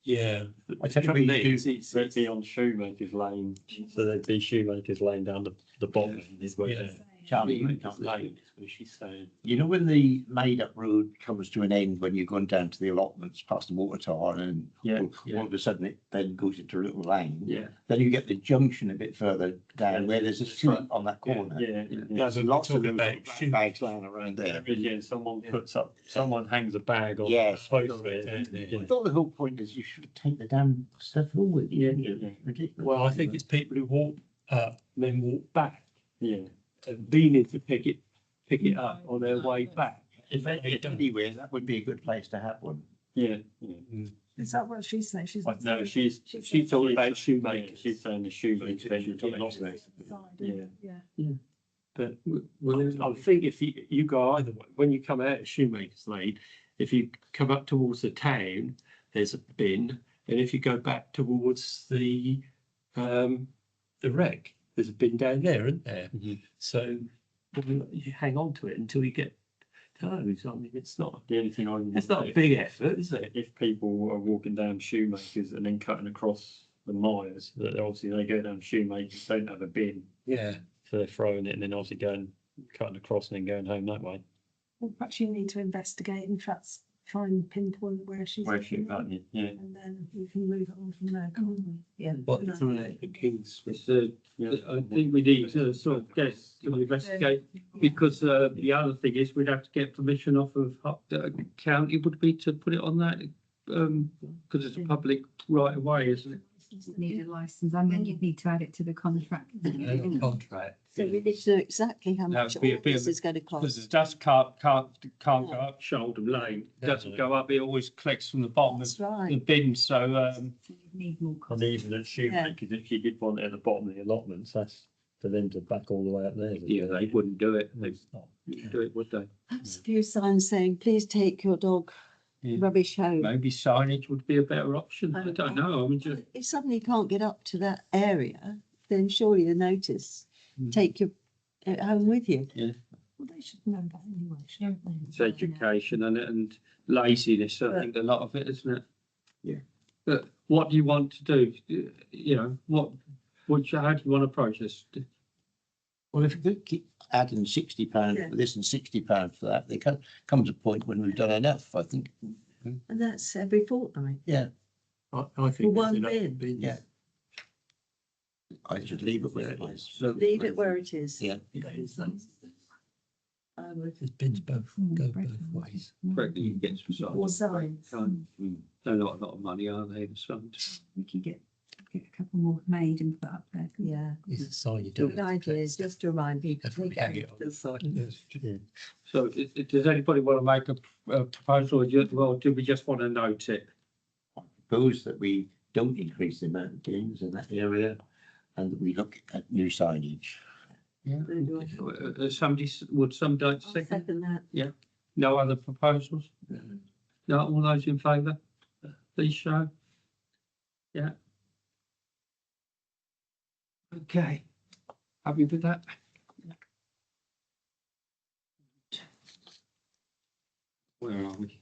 Yeah. I The tell you trouble what you is, it's, They'd be on Shoemakers Lane, so there'd be Shoemakers Lane down the bottom is where. yeah. Charlie, Lane is where she's saying. you know when the made-up road comes to an end, when you're going down to the allotments past the water tower, and Yeah, all of a sudden it then goes into a little lane? Yeah. Then you get the junction a bit further down Yeah. where there's a street on that corner. Yeah, yeah. There's but lots of talking those about black shoe- bags lying around there. There is, yeah, someone puts up, someone hangs a bag on. Yes. Post Got it, it, yeah. I thought the whole point is you should take the damn stuff home with you. Yeah. Ridiculous. Well, I think it's people who walk up, then walk back Yeah, and leaning to pick it up on their way back. If They don't. anywhere, that would be a good place to have one. yeah, yeah. Is that what she's saying? She's. But no, she's talking about yeah, shoemakers. she's saying the shoemakers. then you get lost. Yeah. Yeah. But Well, I think if you go either way, when you come out of Shoemakers Lane, if you come up towards the town, there's a bin, and if you go back towards the wreck, there's a bin down there, isn't there? Mhm. So you hang on to it until you get to those. I mean, it's not The only thing I would it's not a do, big effort, is it? if people are walking down Shoemakers and then cutting across the Myers, that obviously they go down Shoemakers, don't have a bin, Yeah. so they're throwing it and then obviously going, cutting across and then going home that way. Well, perhaps you need to investigate and perhaps try and pinpoint where she's. Where she, looking at, yeah. And then we can move it on from there, can't we? Yeah. But No. from the King's. it's, I think we need to sort of get to investigate, because the other thing is we'd have to get permission off of county would be to put it on that, because it's a public right of way, isn't it? licence. You'd need a licence and then you'd need to add it to the contract. Contract. So we need to know exactly how That much would be a all bit this of a- is going to Because the cost. dust can't go up Shoulder Lane. It doesn't go up, it always collects from the bottom of That's the right. bin, so, So you'd need more And cost. even at shoemakers, if you did want it at the bottom of the allotments, that's for them to back all the way up there. yeah, they wouldn't do it. They It's not. wouldn't do it, would they? Perhaps a few signs saying, please take your dog Yeah. rubbish home. Maybe signage would be a better option. I don't know. I mean, just, If somebody can't get up to that area, then surely a notice, Mm. take your it home with you. Well, they should know that anyway, shouldn't they? it's education and laziness, I think a lot of it, isn't it? Yeah. But what do you want to do? You know, how do you want to approach this? Well, if you could keep adding £60 Yeah. for this and £60 for that, there comes a point when we've done enough, I think. And that's every fortnight. Yeah, I For think. one there's enough bin. bins. Yeah. I should leave it where it is. So Leave it where it is. Yeah. I would. There's bins both, go Right. both ways. correct, you can get some Or signs. signs. They're not a lot of money, are they? Signs. We could get a couple more made and put up there. Yeah. It's a sign you don't. Good idea is just to remind people. That's what we to hang take it on the side. Yeah. So does anybody want to make a proposal? Or well, do we just want to note it? Propose that we don't increase the amount of bins in that area and that we look at new signage. Yeah. Would somebody I'll second? second that. No other proposals? No, all those in favour? Please show. Yeah. Okay. Happy with that? Where are we?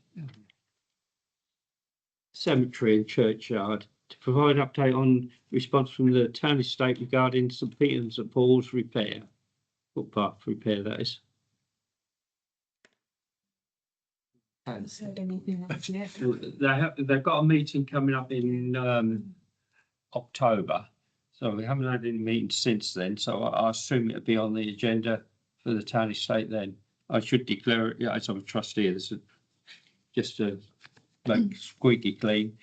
Cemetery and churchyard. To provide update on response from the town estate regarding St Peter and St Paul's repair. Footpath repair, that is. Haven't said anything else yet. They've got a meeting coming up in October. So we haven't had any meetings since then, so I assume it'll be on the agenda for the town estate then. I should declare it, yeah, as I'm a trustee, this is just to make squeaky clean.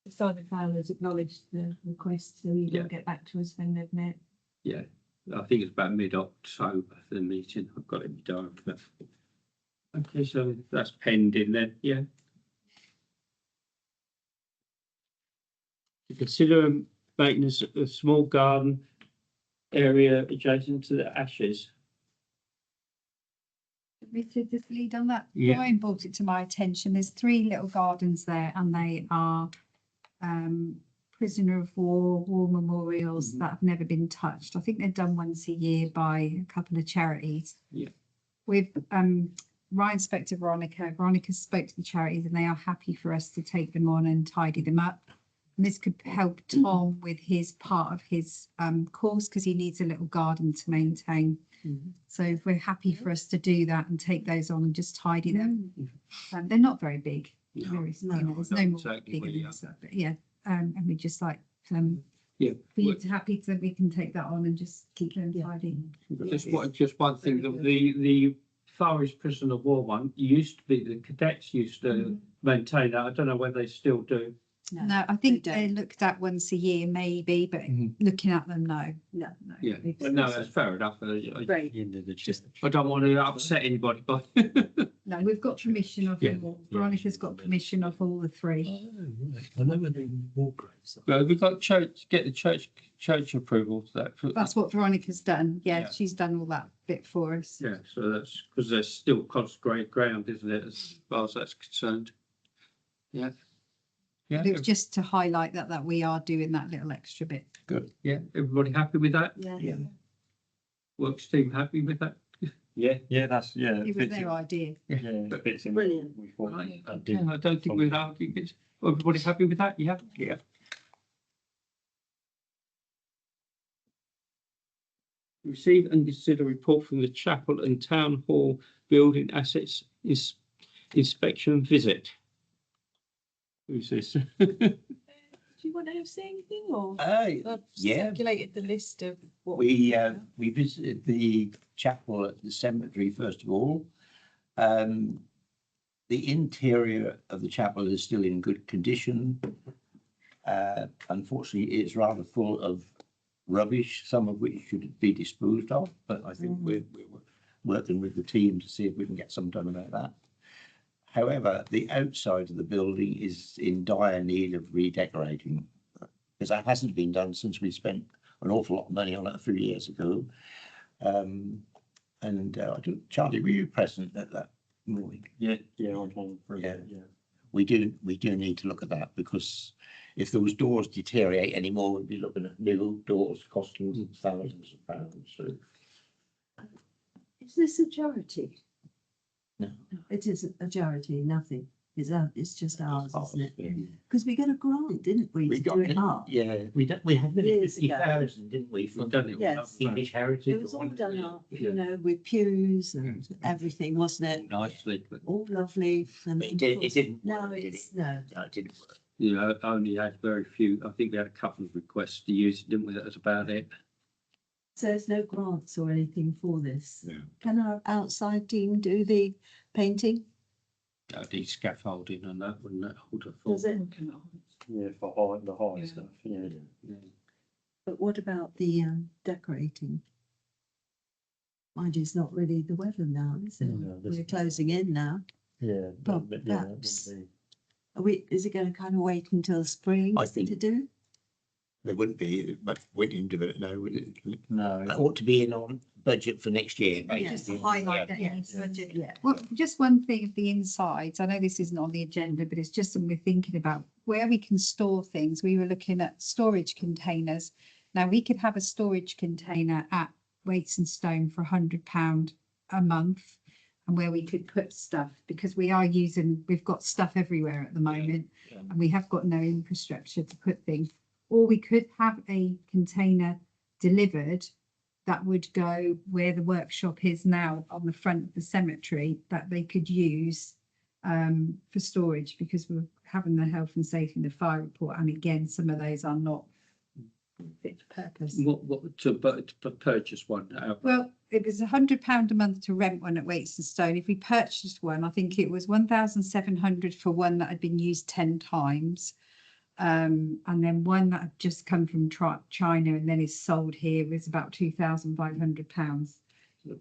Simon Fowler's acknowledged the request, so he Yeah. will get back to us when they've met. Yeah, I think it's about mid-October, the meeting. I've got it in my diary. But... Okay, so that's pending then, yeah. To consider maintenance of a small garden area adjacent to the ashes. We should just lead on that. Yeah. Brian brought it to my attention. There's 3 little gardens there and they are prisoner of war memorials Mhm. that have never been touched. I think they're done once a year by a couple of charities. Yeah. With Ryan spoke to Veronica. Veronica spoke to the charities and they are happy for us to take them on and tidy them up. And this could help Tom with his part of his course because he needs a little garden to maintain. So if we're happy for us to do that and take those on and just tidy them, they're not very big. No, There's no, no more exactly bigger where than you are. this, but yeah, and we just like Yeah. for you to happy that we can take that on and just keep them tidy. Just one thing, the Forest Prison of War one used to be, the cadets used to maintain that. I don't know whether they still do. No, I think they they're don't. looked at once a year maybe, but Mhm. looking at them, no. No. Yeah, but no, that's fair enough. Great. I don't want to upset anybody, but No, we've got permission of Yeah. them all. Veronica's got permission of all the 3. Oh, right. I know where the war graves are. well, we've got get the church approval to that. That's what Veronica's done. Yeah, Yeah. she's done all that bit for us. Yeah, so that's because there's still consecrated ground, isn't it, as far as that's concerned? Yeah. Yeah, But it was just to highlight that we are doing that little extra bit. yeah, everybody happy with that? Yeah. Works team happy with that? Yeah, that's, yeah. It was fits their in- idea. Yeah, it fits in. Brilliant. We thought Right, that okay, did- I don't think we'd argue. Everybody happy with that? Yeah. Yeah. Receive and consider report from the chapel and town hall building assets inspection visit. Who's this? Do you want to say anything or? I've Yeah, circulated the list of what. we visited the chapel at the cemetery first of all. The interior of the chapel is still in good condition. Unfortunately, it's rather full of rubbish, some of which should be disposed of, but I think we're working with the team to see if we can get some done about that. However, the outside of the building is in dire need of redecorating, because that hasn't been done since we spent an awful lot of money on it a few years ago. I don't, Charlie, were you present at that morning? Yeah, I'm on for Yeah. yeah. We do need to look at that, because if those doors deteriorate anymore, we'll be looking at new doors costing thousands of pounds. So Is this a charity? No. It isn't a charity, nothing. It's just ours, isn't it? Yeah. Because we got a grant, didn't we, We to got do it up? yeah, we had nearly Years ago. 50,000, didn't we? From Yes. English Heritage. It was all done up, Yeah. you know, with pews and everything, wasn't it? Nicely, but All lovely. And It didn't No, work, did it's, no. No, it didn't work. you know, only had very few. I think we had a couple of requests to use it, didn't we? That was about it. So there's no grants or anything for this? No. Can our outside team do the painting? The scaffolding and that, wouldn't it? Hold it Does it? Yeah, for the high Yeah. stuff, yeah. But what about the decorating? Mind you, it's not really the weather now, is it? No, this- We're closing in now. Yeah. Well, but yeah, that would perhaps. be- Is it going to kind of wait until spring I think- to do? There wouldn't be much point into it now, would it? No, That ought to be in on budget for next year. Just to basically. highlight that Yeah. in the budget. Yeah. Well, just one thing of the insides, I know this isn't on the agenda, but it's just something we're thinking about, where we can store things. We were looking at storage containers. Now, we could have a storage container at Weights and Stone for £100 a month, and where we could put stuff, because we've got stuff everywhere at the moment, Yeah. and we have got no infrastructure to put things. Or we could have a container delivered that would go where the workshop is now on the front of the cemetery, that they could use for storage, because we're having the health and safety and the fire report, and again, some of those are not fit for purpose. What to purchase one? Well, it was £100 a month to rent one at Weights and Stone. If we purchased one, I think it was 1,700 for one that had been used 10 times. And then one that had just come from China and then is sold here was about £2,500.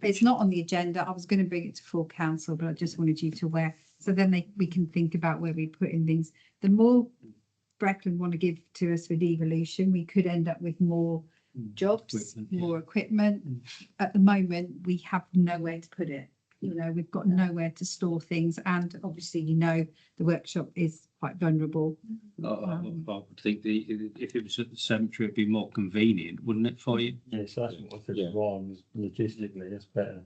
It's not on the agenda. I was going to bring it to full council, but I just wanted you to aware. So then we can think about where we put in things. The more Breckland want to give to us with evolution, we could end up with more jobs, Equipment, yeah. more equipment. At the moment, we have nowhere to put it. You know, we've got nowhere to store things, and obviously, you know, the workshop is quite vulnerable. I would think if it was at the cemetery, it'd be more convenient, wouldn't it, for you? yeah, so that's what I said, Yeah. Ryan, logistically, that's better.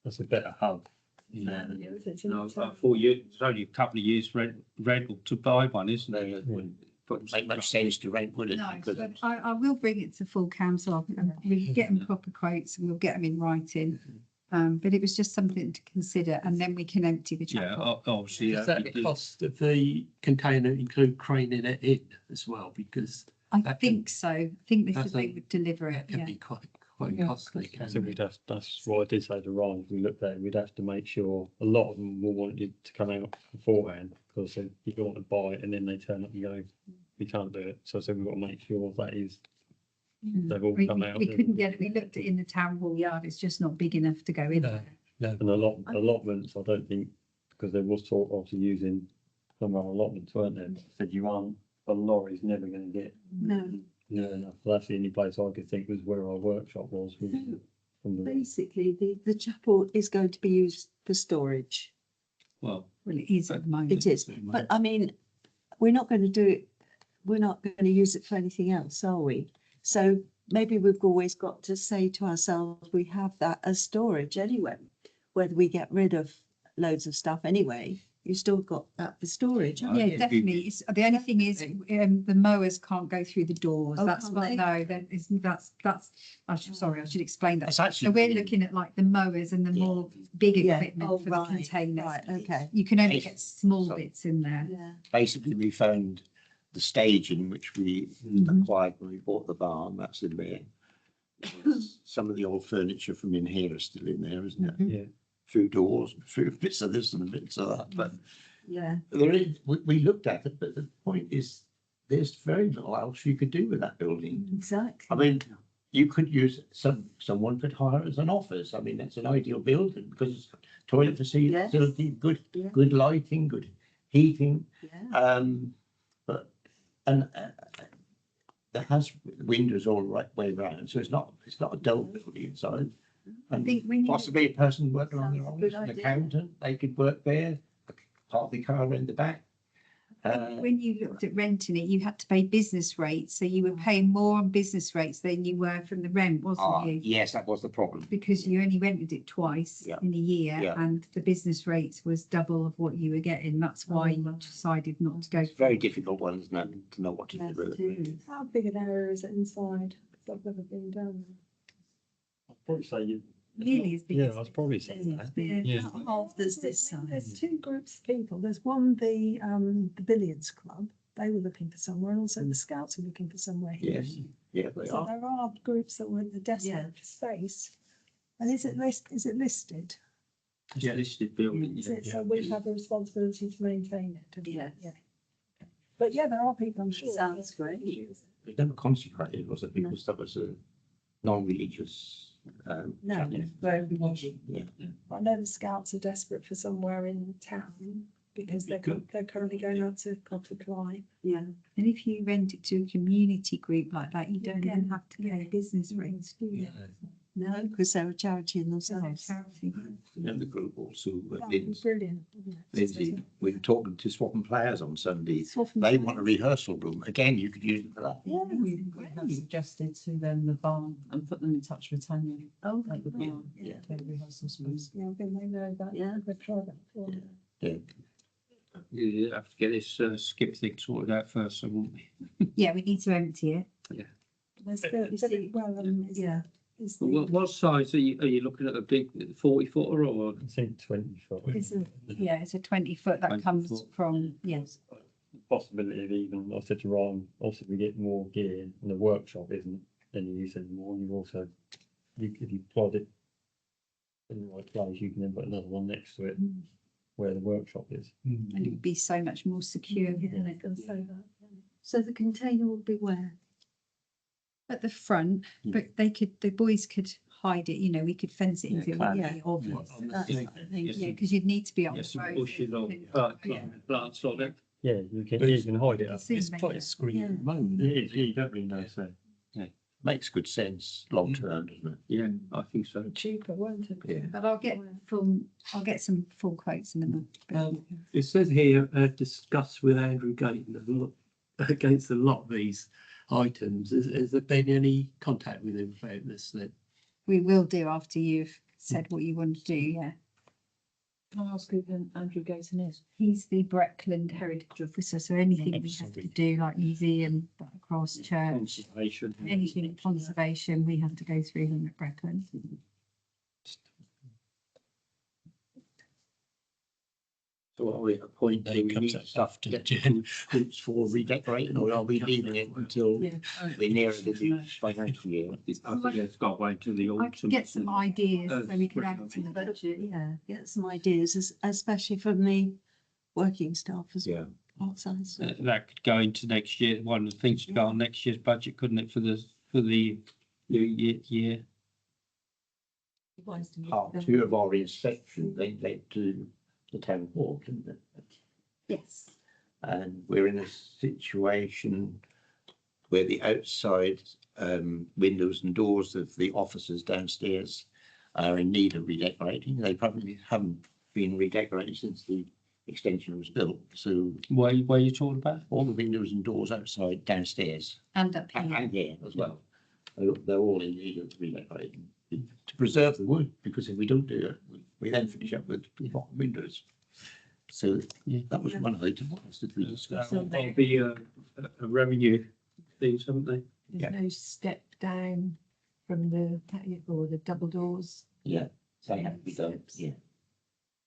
That's a better hub. Yeah. It's No, in for town. 4 years, it's only a couple of years rental to buy one, isn't No, it? it wouldn't make much sense to rent, would it? No, Because but I will bring it to full council. We get them proper quotes and we'll get them in writing. But it was just something to consider, and then we can empty the Yeah, chapel. obviously. Does that the cost of the container include craning it in as well? Because I that think so. I think they said that's they a- would deliver it, that can yeah. be quite Yeah. costly. So Can we'd have, that's what I did say to Ryan, if we looked at it, we'd have to make sure a lot of them will want you to come out beforehand, because you don't want to buy it and then they turn up and go, we can't do it. So I said we've got to make sure that is, they've all We come out. couldn't get it. We looked at it in the town hall yard. It's just not big enough to go in No. there. And allotments, I don't think, because there was talk of using some of our allotments, weren't there? But I said a lorry's never going to get No, near enough. That's the only place I could think was where our workshop was. No. From the, basically, the chapel is going to be used for storage. Well, Well, it is at the moment. It is, but I mean, we're not going to do it, we're not going to use it for anything else, are we? So maybe we've always got to say to ourselves, we have that as storage anyway. Whether we get rid of loads of stuff anyway, you still got that for storage. haven't Yeah, you? definitely. The only thing is, the mowers can't go through the doors. Oh, That's can't what, they? no, sorry, I should explain that. That's So actually. we're looking at like the mowers and the Yeah. more bigger Yeah. equipment Oh, for the right, containers. right, okay. You can only Yes. get small So- bits in there. Yeah. Basically, we found the stage in which we Mhm. acquired when we bought the barn, that's in there. Some of the old furniture from in here is still in there, isn't it? Mhm. yeah. through doors, through bits of this and bits of that, but Yeah, there is, we looked at it, but the point is, there's very little else you could do with that building. exactly. I mean, you could use, someone could hire as an office. I mean, that's an ideal building because it's toilet Yes. facility, good, Yeah. good lighting, good heating. Yeah, But, and there has windows all the right way around, so it's not a dull building inside. I And think when you, possibly a person working on their Sounds a own, good an idea. accountant, they could work there, park the car in the back. when you looked at renting it, you had to pay business rates, so you were paying more on business rates than you were from the rent, wasn't you? Yes, that was the problem. Because you only rented it twice Yeah. in a year, Yeah. and the business rates was double of what you were getting. That's why you decided not to go. It's a very difficult one, isn't it, to know what to do that's with it. too. How big an area is it inside? 'Cause I've never been down I'd probably say you. Nearly as big. Yeah, as- I was probably saying that. Yeah. About half there's there. this side. There's two groups of people. There's one, the billiards club. They were looking for somewhere, and also the scouts were looking for somewhere here. Yes, yeah, they So are. there are groups that were desperate for space. And is it listed? It's a listed building. Is it, so we have a responsibility to maintain it? don't we? Yes. Yeah. But yeah, there are people, I'm sure. Sounds great. It never consecrated, was it? Because that was a non-religious. No, chapel. very much. Yeah. I know the scouts are desperate for somewhere in town because they're currently going out to Clyde. Yeah, And if you rent it to a community group like that, you don't Yeah. even have to pay Yeah. business rates, do you? no, because they're a charity in So themselves. charity. And the group also, That'd be brilliant. wouldn't it? Lindsay, we were talking to Swaffham players on Sunday. Swaffham They Players. want a rehearsal room. Again, you could use it for that. Yeah, We have suggested to them the barn and put them in touch with Tanya oh, at the barn. Yeah. To rehearsal space. Yeah, I think they know that. Yeah. They've tried that before. Yeah. You have to get this skip thing sorted out first, so won't we? Yeah, we need to empty it. There's the, You see, is, yeah. is What size are you looking at? A big 40-footer or? I think 24. Yeah, it's a 20 foot that 20 comes foot. from, yes. Possibility of even, I said to Ryan, also we get more gear and the workshop isn't any use anymore. You've also, if you plod it in the right place, you can then put another one next to it where the workshop is. And it would be so much more secure. Yeah, wouldn't I it? can say that. So the container will be where? At the front, but the boys could hide it, you know, we could fence it Yeah, if it clad. would be obvious. That's, I think, Yeah, because you'd need to be on Yes, the some road. bushes or plants on it. Yeah, you can hide it up. See, It's quite maybe. a screen Yeah. at the moment. It is, you don't really know, so. Makes good sense long term, doesn't it? Yeah, I think so. Cheaper, won't it? Yeah. But I'll get some full quotes in a month. It says here, discuss with Andrew Gayton against a lot of these items. Has there been any contact with him about this then? We will do after you've said what you want to do, yeah. Can I ask who Andrew Gayton is? He's the Breckland Heritage Officer, so anything we have to do, like museum, across church, Conservation. anything conservation, we have to go through him at Breckland. So are we at a point That that we comes need up stuff after to get Jan. Groups for redecorating, or are we leaving it until Yeah. we're nearer the new financial year? I think it's got to wait till the I autumn. could get some ideas so we could spring, add I to the think. budget. yeah, get some ideas, especially from the working staff as well. Yeah. Outside, so. That could go into next year, one of the things to go on next year's budget, couldn't it, for the new year? Part two of our inspection, they led to the town hall, didn't it? Yes. And we're in a situation where the outside windows and doors of the offices downstairs are in need of redecorating. They probably haven't been redecorated since the extension was built. So Where are you talking about? all the windows and doors outside downstairs And up and here. and here as well, they're all in need of redecorating to preserve the wood, because if we don't do it, we then finish up with rotten windows. So Yeah. that was one item. What else did we discuss? There'll be a revenue things, haven't they? Yeah. There's no step down from the patio or the double doors. Yeah, they have to be done, yeah.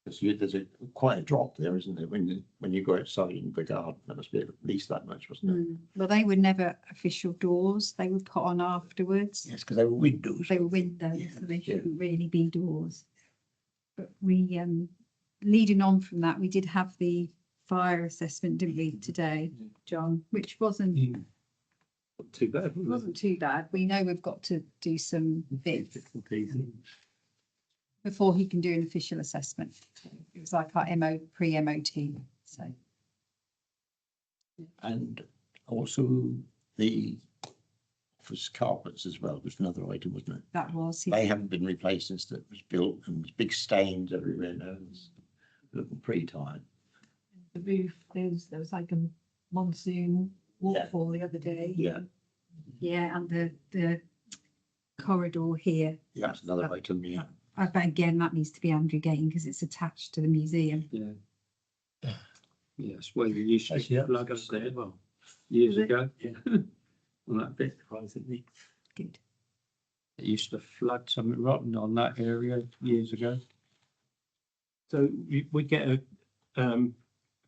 Because there's quite a drop there, isn't there, when you go outside in the garden, that must be at least that much, wasn't it? Well, they were never official doors. They were put on afterwards. Yes, because they were windows. They were windows, so they Yeah. shouldn't really be doors. but we, leading on from that, we did have the fire assessment, didn't we, today, John, which wasn't Not too bad, wasn't it? wasn't too bad. We know we've got to do some bits Bits and pieces. before he can do an official assessment. It was like our pre-MOT, so. And also the office carpets as well was another item, wasn't it? That was, They haven't been replaced since that was built, and there's big stains everywhere now. It's looking pretty tired. The roof, there was like a monsoon waterfall the other day. Yeah, yeah, and the corridor here. that's another item, yeah. But again, that needs to be Andrew Gain because it's attached to the museum. Yeah. Yes, well, you used to Actually, that was plug us good there as well. years Was it? ago. Yeah. On that bit, Surprisingly. Good. it used to flood something rotten on that area years ago. So we get a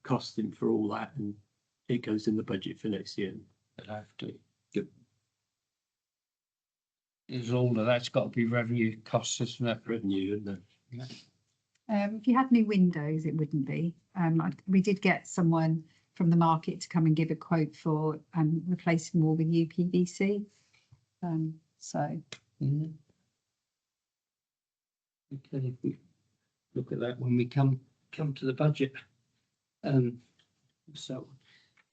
costing for all that, and it goes in the budget for next year. They'd have to. Is all of that's got to be revenue costs, isn't it? Revenue, and If you had new windows, it wouldn't be. We did get someone from the market to come and give a quote for replacing all with UPVC. So Mhm. Okay, if we look at that when we come to the budget. So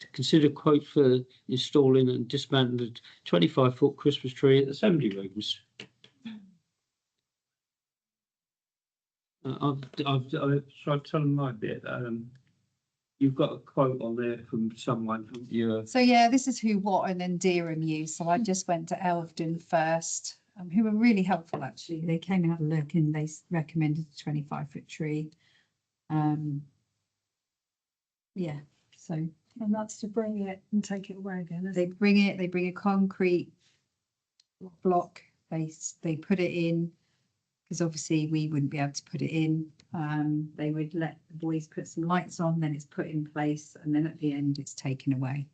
to consider quote for installing and dismantling a 25-foot Christmas tree at the assembly rooms. I've tried to tell them my bit. You've got a quote on there from someone, haven't you? So yeah, this is who Watton and Derham use. So I just went to Elvedon first, who were really helpful actually. They came and had a look and they recommended a 25-foot tree. Yeah, so And that's to bring it and take it away again. they bring a concrete block, they put it in, because obviously we wouldn't be able to put it in. They would let the boys put some lights on, then it's put in place, and then at the end it's taken away.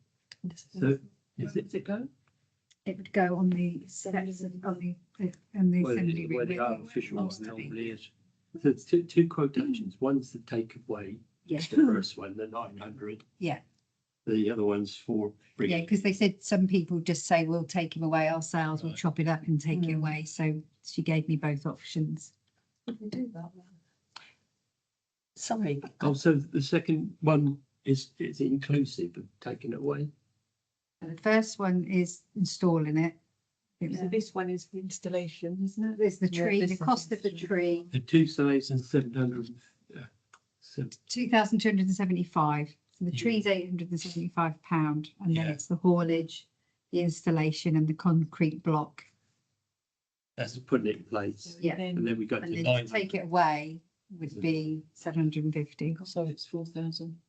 so does it go? It would go on the steps of on the Where assembly where room. the where it artificial one used to be. normally is. So it's two quotations. One's to take away. Yeah, The first one, the 900. yeah, The other one's for yeah, bringing. because they said some people just say we'll take him away ourselves, we'll Right. chop it up and take it away. So she gave me both options. Could we do that then? Sorry, Oh, so the second one is inclusive of taking it away. And the first one is installing it. So this one is the installation, isn't it? There's the Yeah, tree, this the is cost of the installation. tree, The 2,700. 2,275. So the Yeah. tree's £875, and then Yeah. it's the haulage, the installation, and the concrete block. That's putting it in place. Yeah. And then we got And to then nine. to take it away would be 750. So it's 4,000.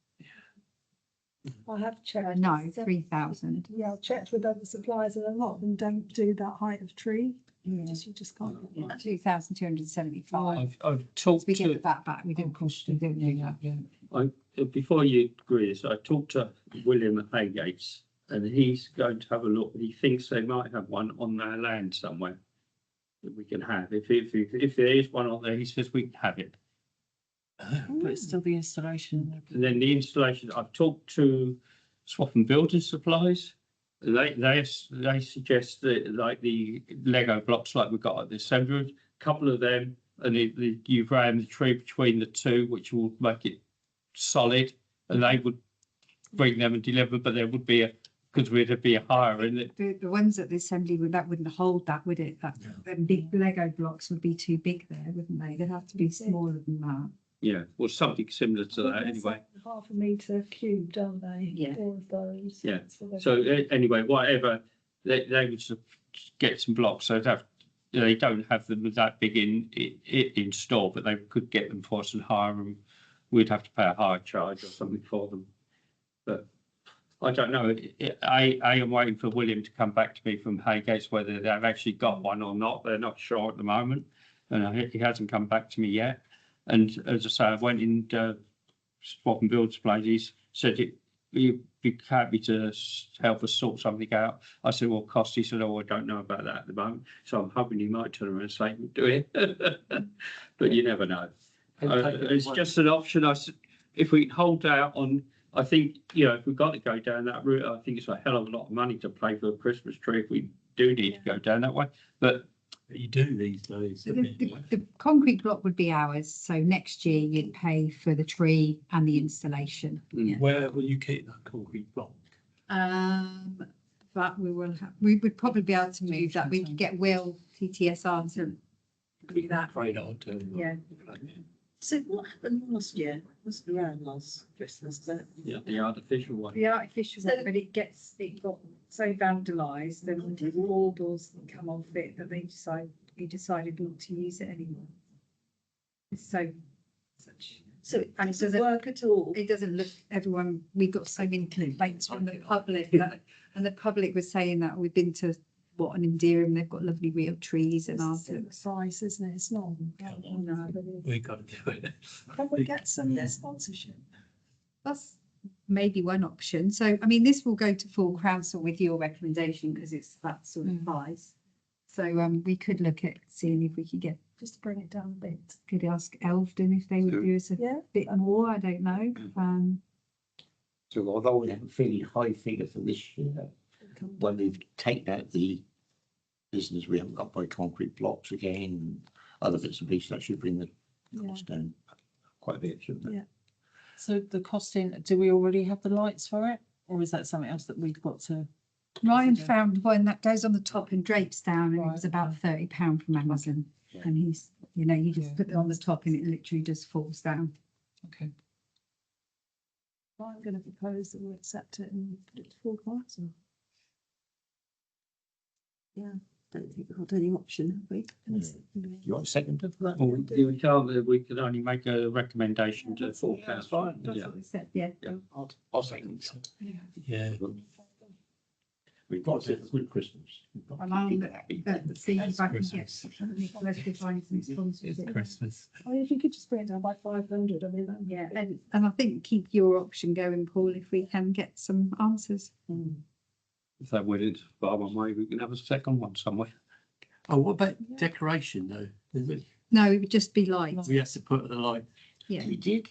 I have checked. No, 3,000. Yeah, I've checked with other suppliers and a lot of them don't do that height of tree. Yeah. You just can't. 2,275. I've talked We get to, that back. We didn't push to do that. before you agree this, I talked to William at Haygates and he's going to have a look. He thinks they might have one on their land somewhere that we can have. If there is one on there, he says we can have it. But it's still the installation. And then the installation, I've talked to Swaffham Building Supplies. They suggest that like the Lego blocks like we've got at the assembly room, a couple of them, and you've ran the tree between the two, which will make it solid, and they would bring them and deliver, but there would be because there'd be a hire in it. The ones at the assembly, that wouldn't hold that, would it? That them big Lego blocks would be too big there, wouldn't they? They'd have to be smaller than that. Yeah, well, something similar to that anyway. Half a metre cube, don't they? Yeah. All of those. Yeah. they're- So anyway, whatever, they would sort of get some blocks, so they don't have them that big in store, but they could get them for us and hire them. We'd have to pay a hire charge or something for them. But I don't know, I am waiting for William to come back to me from Haygates, whether they've actually got one or not. They're not sure at the moment, and he hasn't come back to me yet. And as I say, I went in Swap and Build Supplies. He said he'd be happy to help us sort something out. I said, "What cost?" He said, "Oh, I don't know about that at the moment." So I'm hoping he might turn around and say, "Do it," but you never know. It's just an option. If we hold out on, I think, you know, if we've got to go down that route, I think it's a hell of a lot of money to pay for a Christmas tree if we do need to go down that way. But You do these days. So don't you? the concrete block would be ours, so next year you'd pay for the tree and the installation. Yeah. Where will you keep that concrete block? But we would probably be able to move that. We could get Will TTSR to do that. Afraid I'll do. Yeah. So what happened last year? Wasn't around last Christmas, but yeah, the artificial one. The artificial So- one, but it got so vandalised and the wallboards that come off it that he decided not to use it anymore. It's so such. so it And it doesn't doesn't- work at all. It doesn't look, we got so many complaints from the public that, and the public was saying that we've been to what an Endearum, they've got lovely real trees and It's art. the price, isn't it? It's not. We got to do it. Can we get some sponsorship? That's maybe one option. So, I mean, this will go to full council with your recommendation because it's that sort of price. So, we could look at seeing if we could get, Just to bring it down a bit. could ask Elvedon if they would do us a Yeah. bit more, I don't know. So although we have a fairly high figure for this year, when we've taken out the business we haven't got by concrete blocks again, other bits and pieces, that should bring the cost down quite a bit, shouldn't it? Yeah. So the costing, do we already have the lights for it? Or is that something else that we've got to? Ryan found one that goes on the top and drapes down and it was Right, about £30 from Amazon. Yeah. And he's, you know, you just Yeah. put it on the top and it literally just falls down. Okay. Well, I'm going to propose that we'll accept it and put it to full council. Don't think we've got any option, have we? You want a second for that? Well, we can't, we can only make a recommendation to full That's council. fine. That's Yeah. what we said, yeah. I'll second. Yeah. We've got to have a good Christmas. And I'll see if I can get Christmas. Nicholas to find some sponsorship. Christmas. I mean, if you could just bring it down by 500, I mean, that. Yeah, and I think keep your option going, Paul, if we can get some answers. If they're willing to buy one way, we can have a second one somewhere. Oh, what about decoration though? Is it, No, it would just be lights. we have to put the light. Yeah. We did,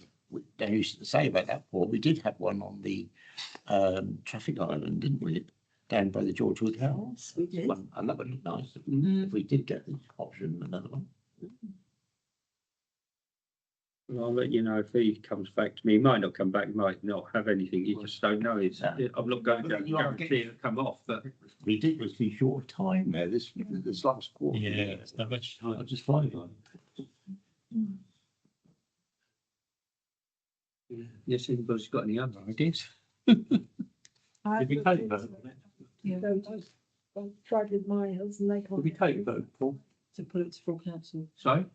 they used to say about that, Paul, we did have one on the traffic island, didn't we? Down by the George Wood House. We did. And that would look nice if we did get the option, another one. Well, I'll let you know if he comes back to me. He might not come back, he might not have anything. You just don't know. I'm not going to guarantee it'll come off, but Ridiculously short time there, this last quarter. Yeah, it's not much time. I'll just fly by. yes, anybody's got any other ideas? Did we take a vote on it? Yeah. I've tried with Miles and they can't. Did we take a vote, Paul? To put it to full council. So,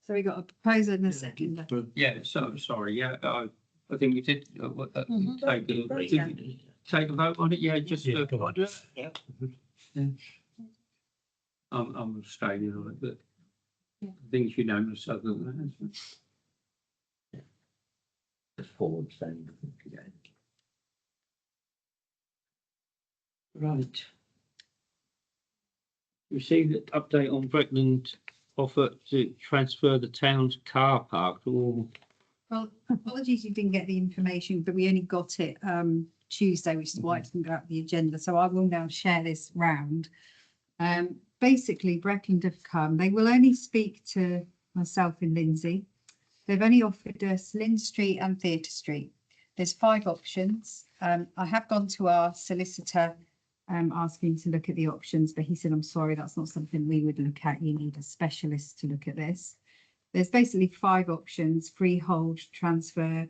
So we got a proposer and a second. yeah, so, sorry, yeah, I think you did, Mhm. take a vote on it, yeah, just, Yeah, go on. Yeah. I'm abstaining on it, but Yeah. I think it's unanimous other than that. Just forward saying. Right. Received an update on Breckland offer to transfer the town's car park to Well, apologies you didn't get the information, but we only got it Tuesday, which is why it didn't go out the agenda. So I will now share this round. Basically, Breckland have come. They will only speak to myself and Lindsay. They've only offered us Lynn Street and Theatre Street. There's 5 options. I have gone to our solicitor asking to look at the options, but he said, I'm sorry, that's not something we would look at. You need a specialist to look at this. There's basically 5 options: freehold, transfer,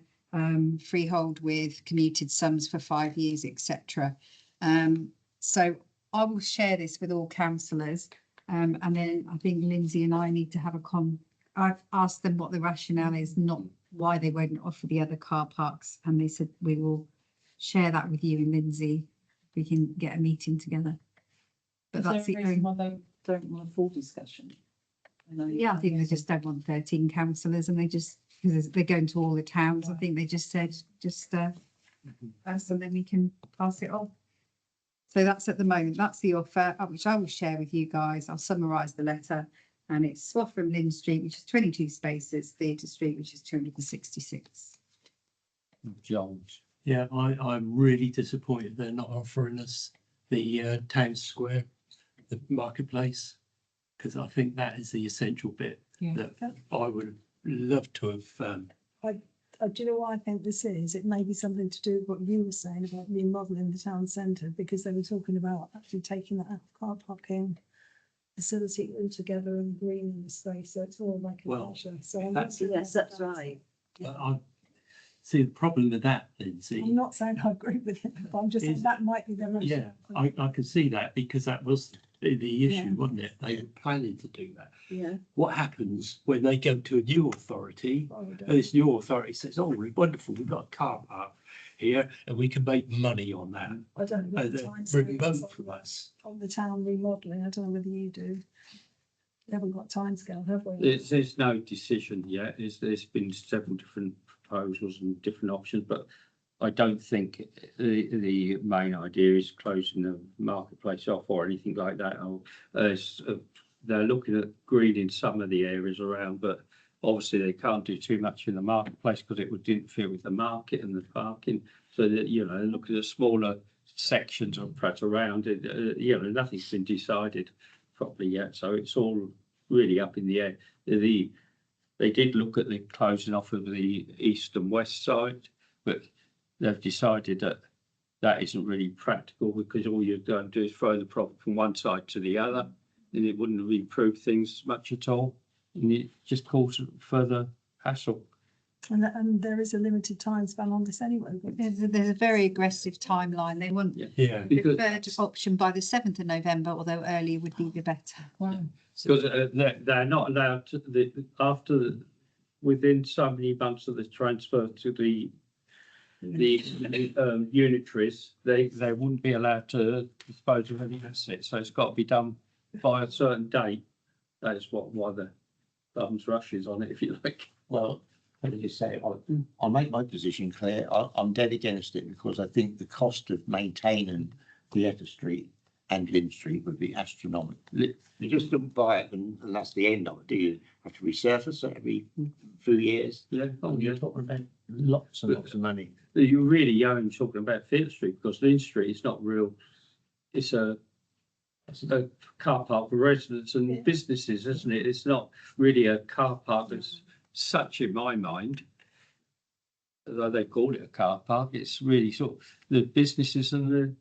freehold with commuted sums for 5 years, etc. So I will share this with all councillors, and then I think Lindsay and I need to have I've asked them what the rationale is, not why they won't offer the other car parks, and they said we will share that with you and Lindsay. We can get a meeting together. But Is there that's a the reason only. why they don't want a full discussion? Yeah, I think they just don't want 13 councillors and they just, because they're going to all the towns, I think they just said, just us and then we can pass it on. So that's at the moment, that's the offer, which I will share with you guys. I'll summarise the letter. And it's Swaffham Lynn Street, which is 22 spaces, Theatre Street, which is 266. John's. Yeah, I'm really disappointed they're not offering us the town square, the marketplace, because I think that is the essential bit Yeah. that I would love to have. Do you know what I think this is? It may be something to do with what you were saying about remodelling the town centre, because they were talking about actually taking that out of car parking facility altogether and greening the space, so it's all like a Well, pleasure. So I'm that's- not- Yes, that's right. I see the problem with that, Lindsay. I'm not saying I agree with it, but I'm just saying Is- that might be their. Yeah, I can see that because that was the issue, Yeah. wasn't it? They were planning to do that. Yeah. What happens when they go to a new authority? And this new authority says, "Oh, we're wonderful, we've got a car park here and we can make money on that." I don't know. And the they're timescales remote from us. on the town remodelling, I don't know whether you do. We haven't got timescale, have we? There's no decision yet. There's been several different proposals and different options, but I don't think the main idea is closing the marketplace off or anything like that. They're looking at greening some of the areas around, but obviously they can't do too much in the marketplace because it would interfere with the market and the parking. So that, you know, look at the smaller sections of perhaps around it. Nothing's been decided properly yet, so it's all really up in the air. They did look at the closing off of the east and west side, but they've decided that that isn't really practical because all you're going to do is throw the profit from one side to the other, and it wouldn't improve things much at all, and it just causes further hassle. And there is a limited time span on this anyway. but- There's a very aggressive timeline. They want Yeah. the Because third option by the 7th of November, although earlier would be the better. they're not allowed to, within so many months of the transfer to the unitaries, they wouldn't be allowed to dispose of any assets, so it's got to be done by a certain date. That is why the thumbs rushes on it, if you like. Well, let me just say, I'll make my position clear. I'm dead against it because I think the cost of maintaining Theatre Street and Lynn Street would be astronomical. You just don't buy it and that's the end of it, do you? Have to resurface it every few years. Yeah, You're talking about lots and lots of money. You're really only talking about Theatre Street because Lynn Street is not real. It's a car park for residents and businesses, isn't it? It's not really a car park as such in my mind. Although they call it a car park, it's really sort of the businesses and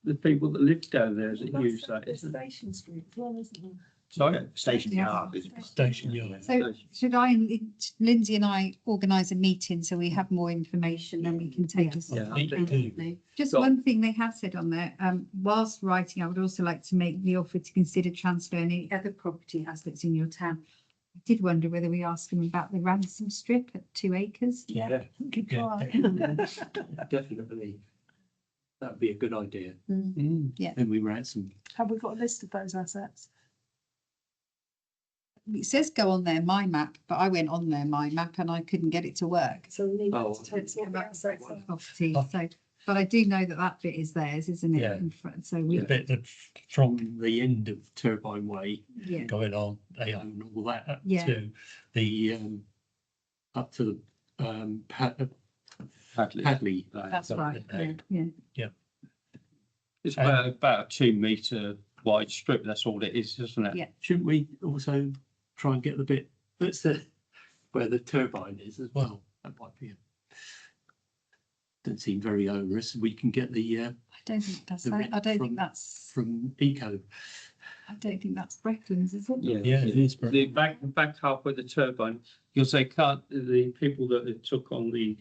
the people that live down there that use that. It's Station Street as well, isn't it? Sorry? Station Yeah. yard is. Station yard. So should Lindsay and I organise a meeting so we have more information, then we can take us. Yeah, I think they do. Just Got- one thing they have said on there, whilst writing, I would also like to make the offer to consider transferring any other property assets in your town. I did wonder whether we asked them about the ransom strip at 2 acres. Yeah, Good yeah, try. definitely. That'd be a good idea. Yeah. And we ransom. Have we got a list of those assets? It says go on their My Map, but I went on their My Map and I couldn't get it to work. So we need Oh, to take what the assets are. Property, so, but I do know that that bit is theirs, isn't it? Yeah. In front, so we, The bit that from the end of Turbine Way yeah, going on, they own all that up Yeah. to the up to the Padley. that's something right, there. yeah. It's about a 2 metre wide strip, that's all it is, isn't it? Yeah. Shouldn't we also try and get the bit that's where the turbine is as well? That might be. Doesn't seem very onerous. We can get the I don't think that's, The I bit don't from- think that's, from Eco. I don't think that's Breckland's, is it? Yeah, it is. The back half with the turbine, because they can't, the people that took on the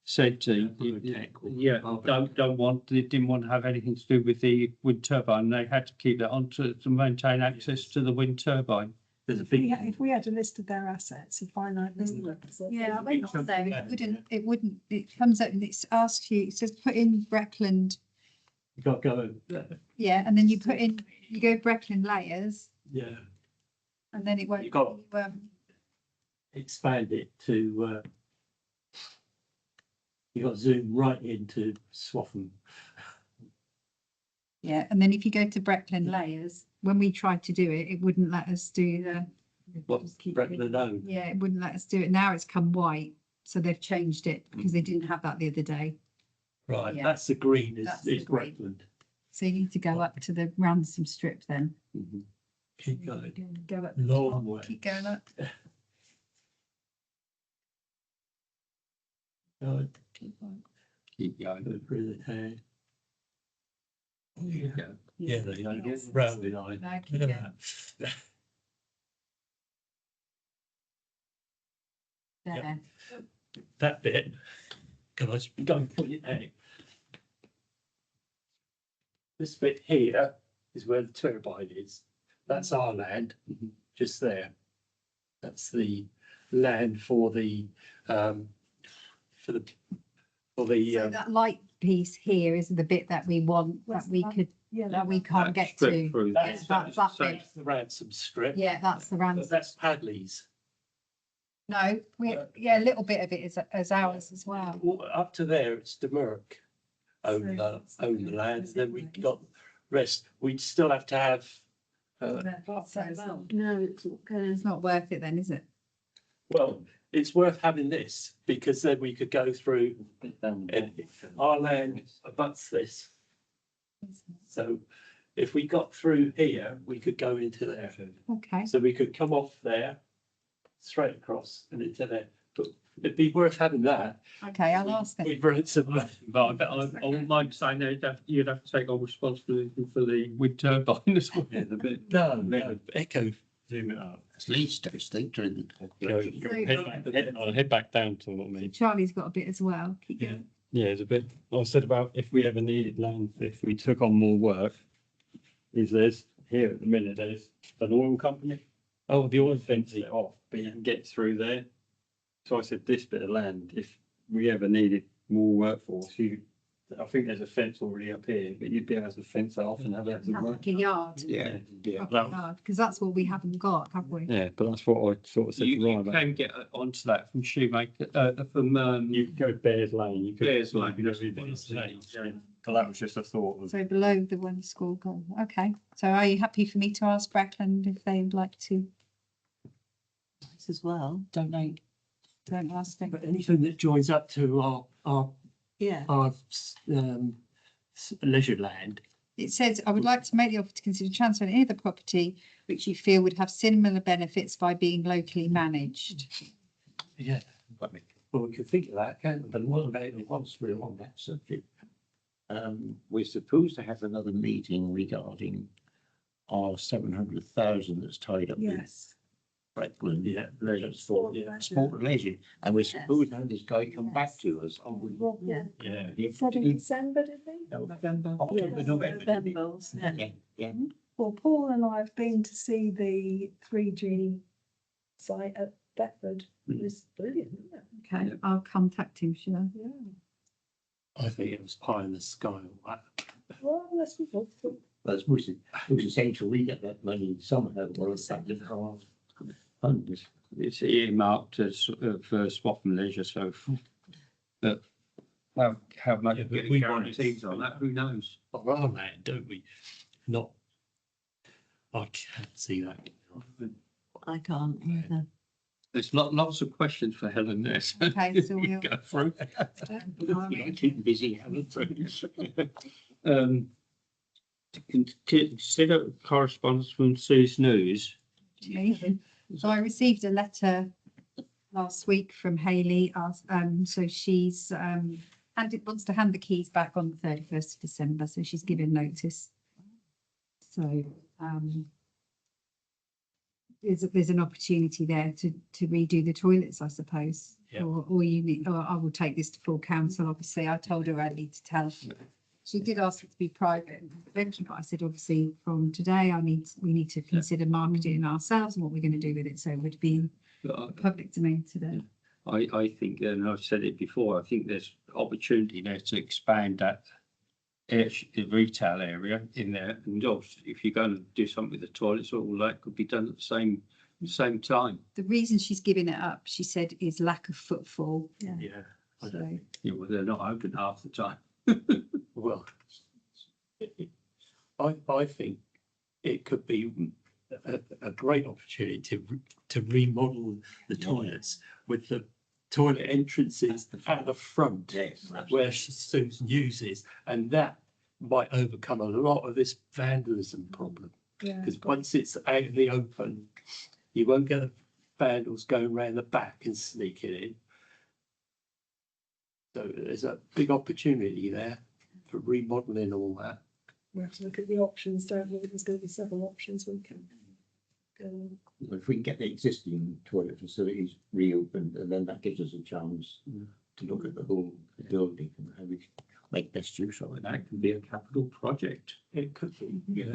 said they didn't want to have anything to do with the wind turbine. They had to keep that on to maintain access to the wind turbine. There's a big. If we had a list of their assets, a finite list of assets. Yeah, I went on there, it comes up and it asks you, it says put in Breckland, You got to go. yeah, and then you put in, you go Breckland layers, Yeah, and then it won't. You got- um, expand it to. You got to zoom right into Swaffham. Yeah, and then if you go to Breckland layers, when we tried to do it, it wouldn't let us do the, What, Just keep Breton and Own? yeah, it wouldn't let us do it. Now it's come white. So they've changed it because they didn't have that the other day. Right, Yeah. that's the green, That's is the green. wetland. So you need to go up to the ransom strip then. Keep going. Go up. the Long top, way. Keep going up. Right, Keep going. go through the hair. There you go. Yeah, there you go, round the line. No, keep Look at going. that. There. That bit, can I just go and put it out? This bit here is where the turbine is. That's our land, just there. That's the land for the, for the, So yeah, that light piece here is the bit that we want, that we could, Yeah. that we can't get Strip to. through. that's, that that's bit. the ransom strip. Yeah, that's the But ransom. that's Padley's. No, we, yeah, a little bit of it is ours as well. Well, up to there, it's Demerck own the land, and then we got rest. We'd still have to have, So it's not- No, it's not going. It's not worth it then, is it? well, it's worth having this, because then we could go through, and our land abuts this. So if we got through here, we could go into there. Okay. So we could come off there, straight across and into there. But it'd be worth having that. Okay, I'll ask them. We've run some, But I bet I wouldn't mind saying that you'd have to take on responsibility for the wind turbine as well. yeah, the bit, no, echo, zoom it up. At least I think during I'll head back down to what I mean. Charlie's got a bit as well. Keep Yeah. going. Yeah, it's a bit, I said about if we ever needed land, if we took on more work, is there's, here at the minute, there's an oil company. Oh, the oil fence is off, but you can get through there. So I said, this bit of land, if we ever needed more workforce, I think there's a fence already up here, but you'd be able to fence that off and have that to Have work. like a yard. Yeah, yeah. Because that's what we haven't got, have we? Yeah, but that's what I sort of said to You Ryan about. can get onto that from Shoemaker, from, You could go Bears Lane, you could. Bears Lane, you could that's go what I Bears was Lane, yeah. So that was just a thought of. So below the one school goal. Okay. So are you happy for me to ask Brackland if they would like to As well. Donate. don't ask them? But anything that joins up to our Yeah. leisure land. It says, I would like to make the offer to consider transferring any of the property which you feel would have similar benefits by being locally managed. Yeah. Well, we could think of that, can't we? But what about it once we're on that subject? We're supposed to have another meeting regarding our 700,000 that's tied up with Yes. Breckland. Yeah, leisure Sport, yeah. sport and leisure, and we're supposed to have this guy come back to us on. Yeah. Yeah. He said in December, did he? November. October, November. didn't he? November, wasn't it? Yeah, yeah. Well, Paul and I have been to see the 3G site at Bedford. It was brilliant, isn't it? Okay, I'll contact him, shall I? Yeah. I think it was pie in the sky. All that. Well, let's be hopeful. But it's most essential, we get that money somehow, or it's that different funds. It's earmarked as for Swaffham Leisure, so. But how much Yeah, but getting we want guarantees on that, who knows? On our land, don't we? Not. I can't see that. I can't either. There's lots of questions for Helen there. so Okay, so we we'll- Go through. Keep busy, Helen. To consider correspondence from Sue's News. Me. So I received a letter last week from Hayley, so she's wants to hand the keys back on the 31st of December, so she's given notice. So there's an opportunity there to redo the toilets, I suppose. Yeah. Or you need, or I will take this to full council. Obviously, I told her I need to tell. She did ask it to be private and confidential, but I said, obviously, from today, we need to consider marketing ourselves and what we're going to do with it. So it would be But public domain today. I think, and I've said it before, I think there's opportunity there to expand that the retail area in there. And also, if you're going to do something with the toilets, all that could be done at the same time. The reason she's giving it up, she said, is lack of footfall. Yeah. So Yeah, well, they're not open half the time. Well, I think it could be a great opportunity to remodel the toilets with the toilet entrances at the front Yes. where Susan uses, and that might overcome a lot of this vandalism problem. Yeah. Because once it's out in the open, you won't get the vandals going around the back and sneaking in. So there's a big opportunity there for remodeling all that. We have to look at the options, don't we? There's going to be several options we can go. If we can get the existing toilet facilities reopened, and then that gives us a chance to look at the whole building and how we make best use of it. That could be a capital project. It could be. Yeah.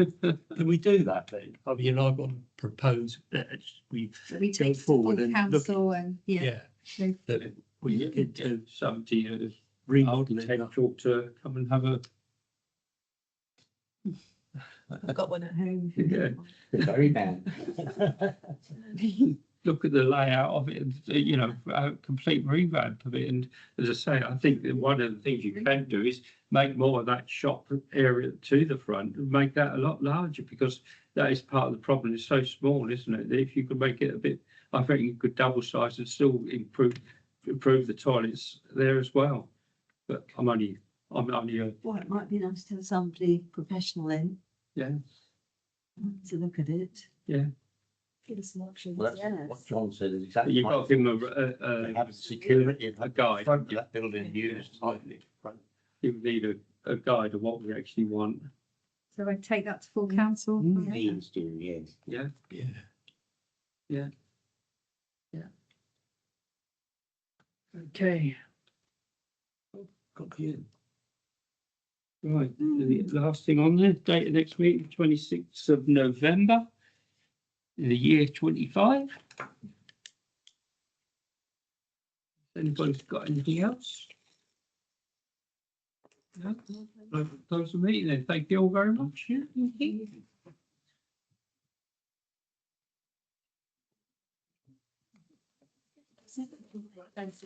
Can we do that then? I mean, I want to propose that we We go take it to forward full and look, council and, yeah. yeah, that we look into Somebody who's remodeling. architectural to come and have a, I've got one at home. Yeah. Very bad. look at the layout of it, and, you know, a complete revamp of it. And as I say, I think that one of the things you can do is make more of that shop area to the front and make that a lot larger, because that is part of the problem. It's so small, isn't it? That if you could make it a bit, I think you could double size and still improve the toilets there as well. But I'm only a, Well, it might be nice to have somebody professional in yeah, to look at it. Give us some options. Well, that's Yes. what John said is exactly. you've got to give them They have security a guide. front of that building used. You need a guide of what we actually want. So I take that to full council. Means to, yes. Yeah. Yeah. Okay. Got you. Right, the last thing on there, date of next meeting, 26th of November, in the year 25. Anybody's got anything else? No, close the meeting then. Thank you all very much. Thanks.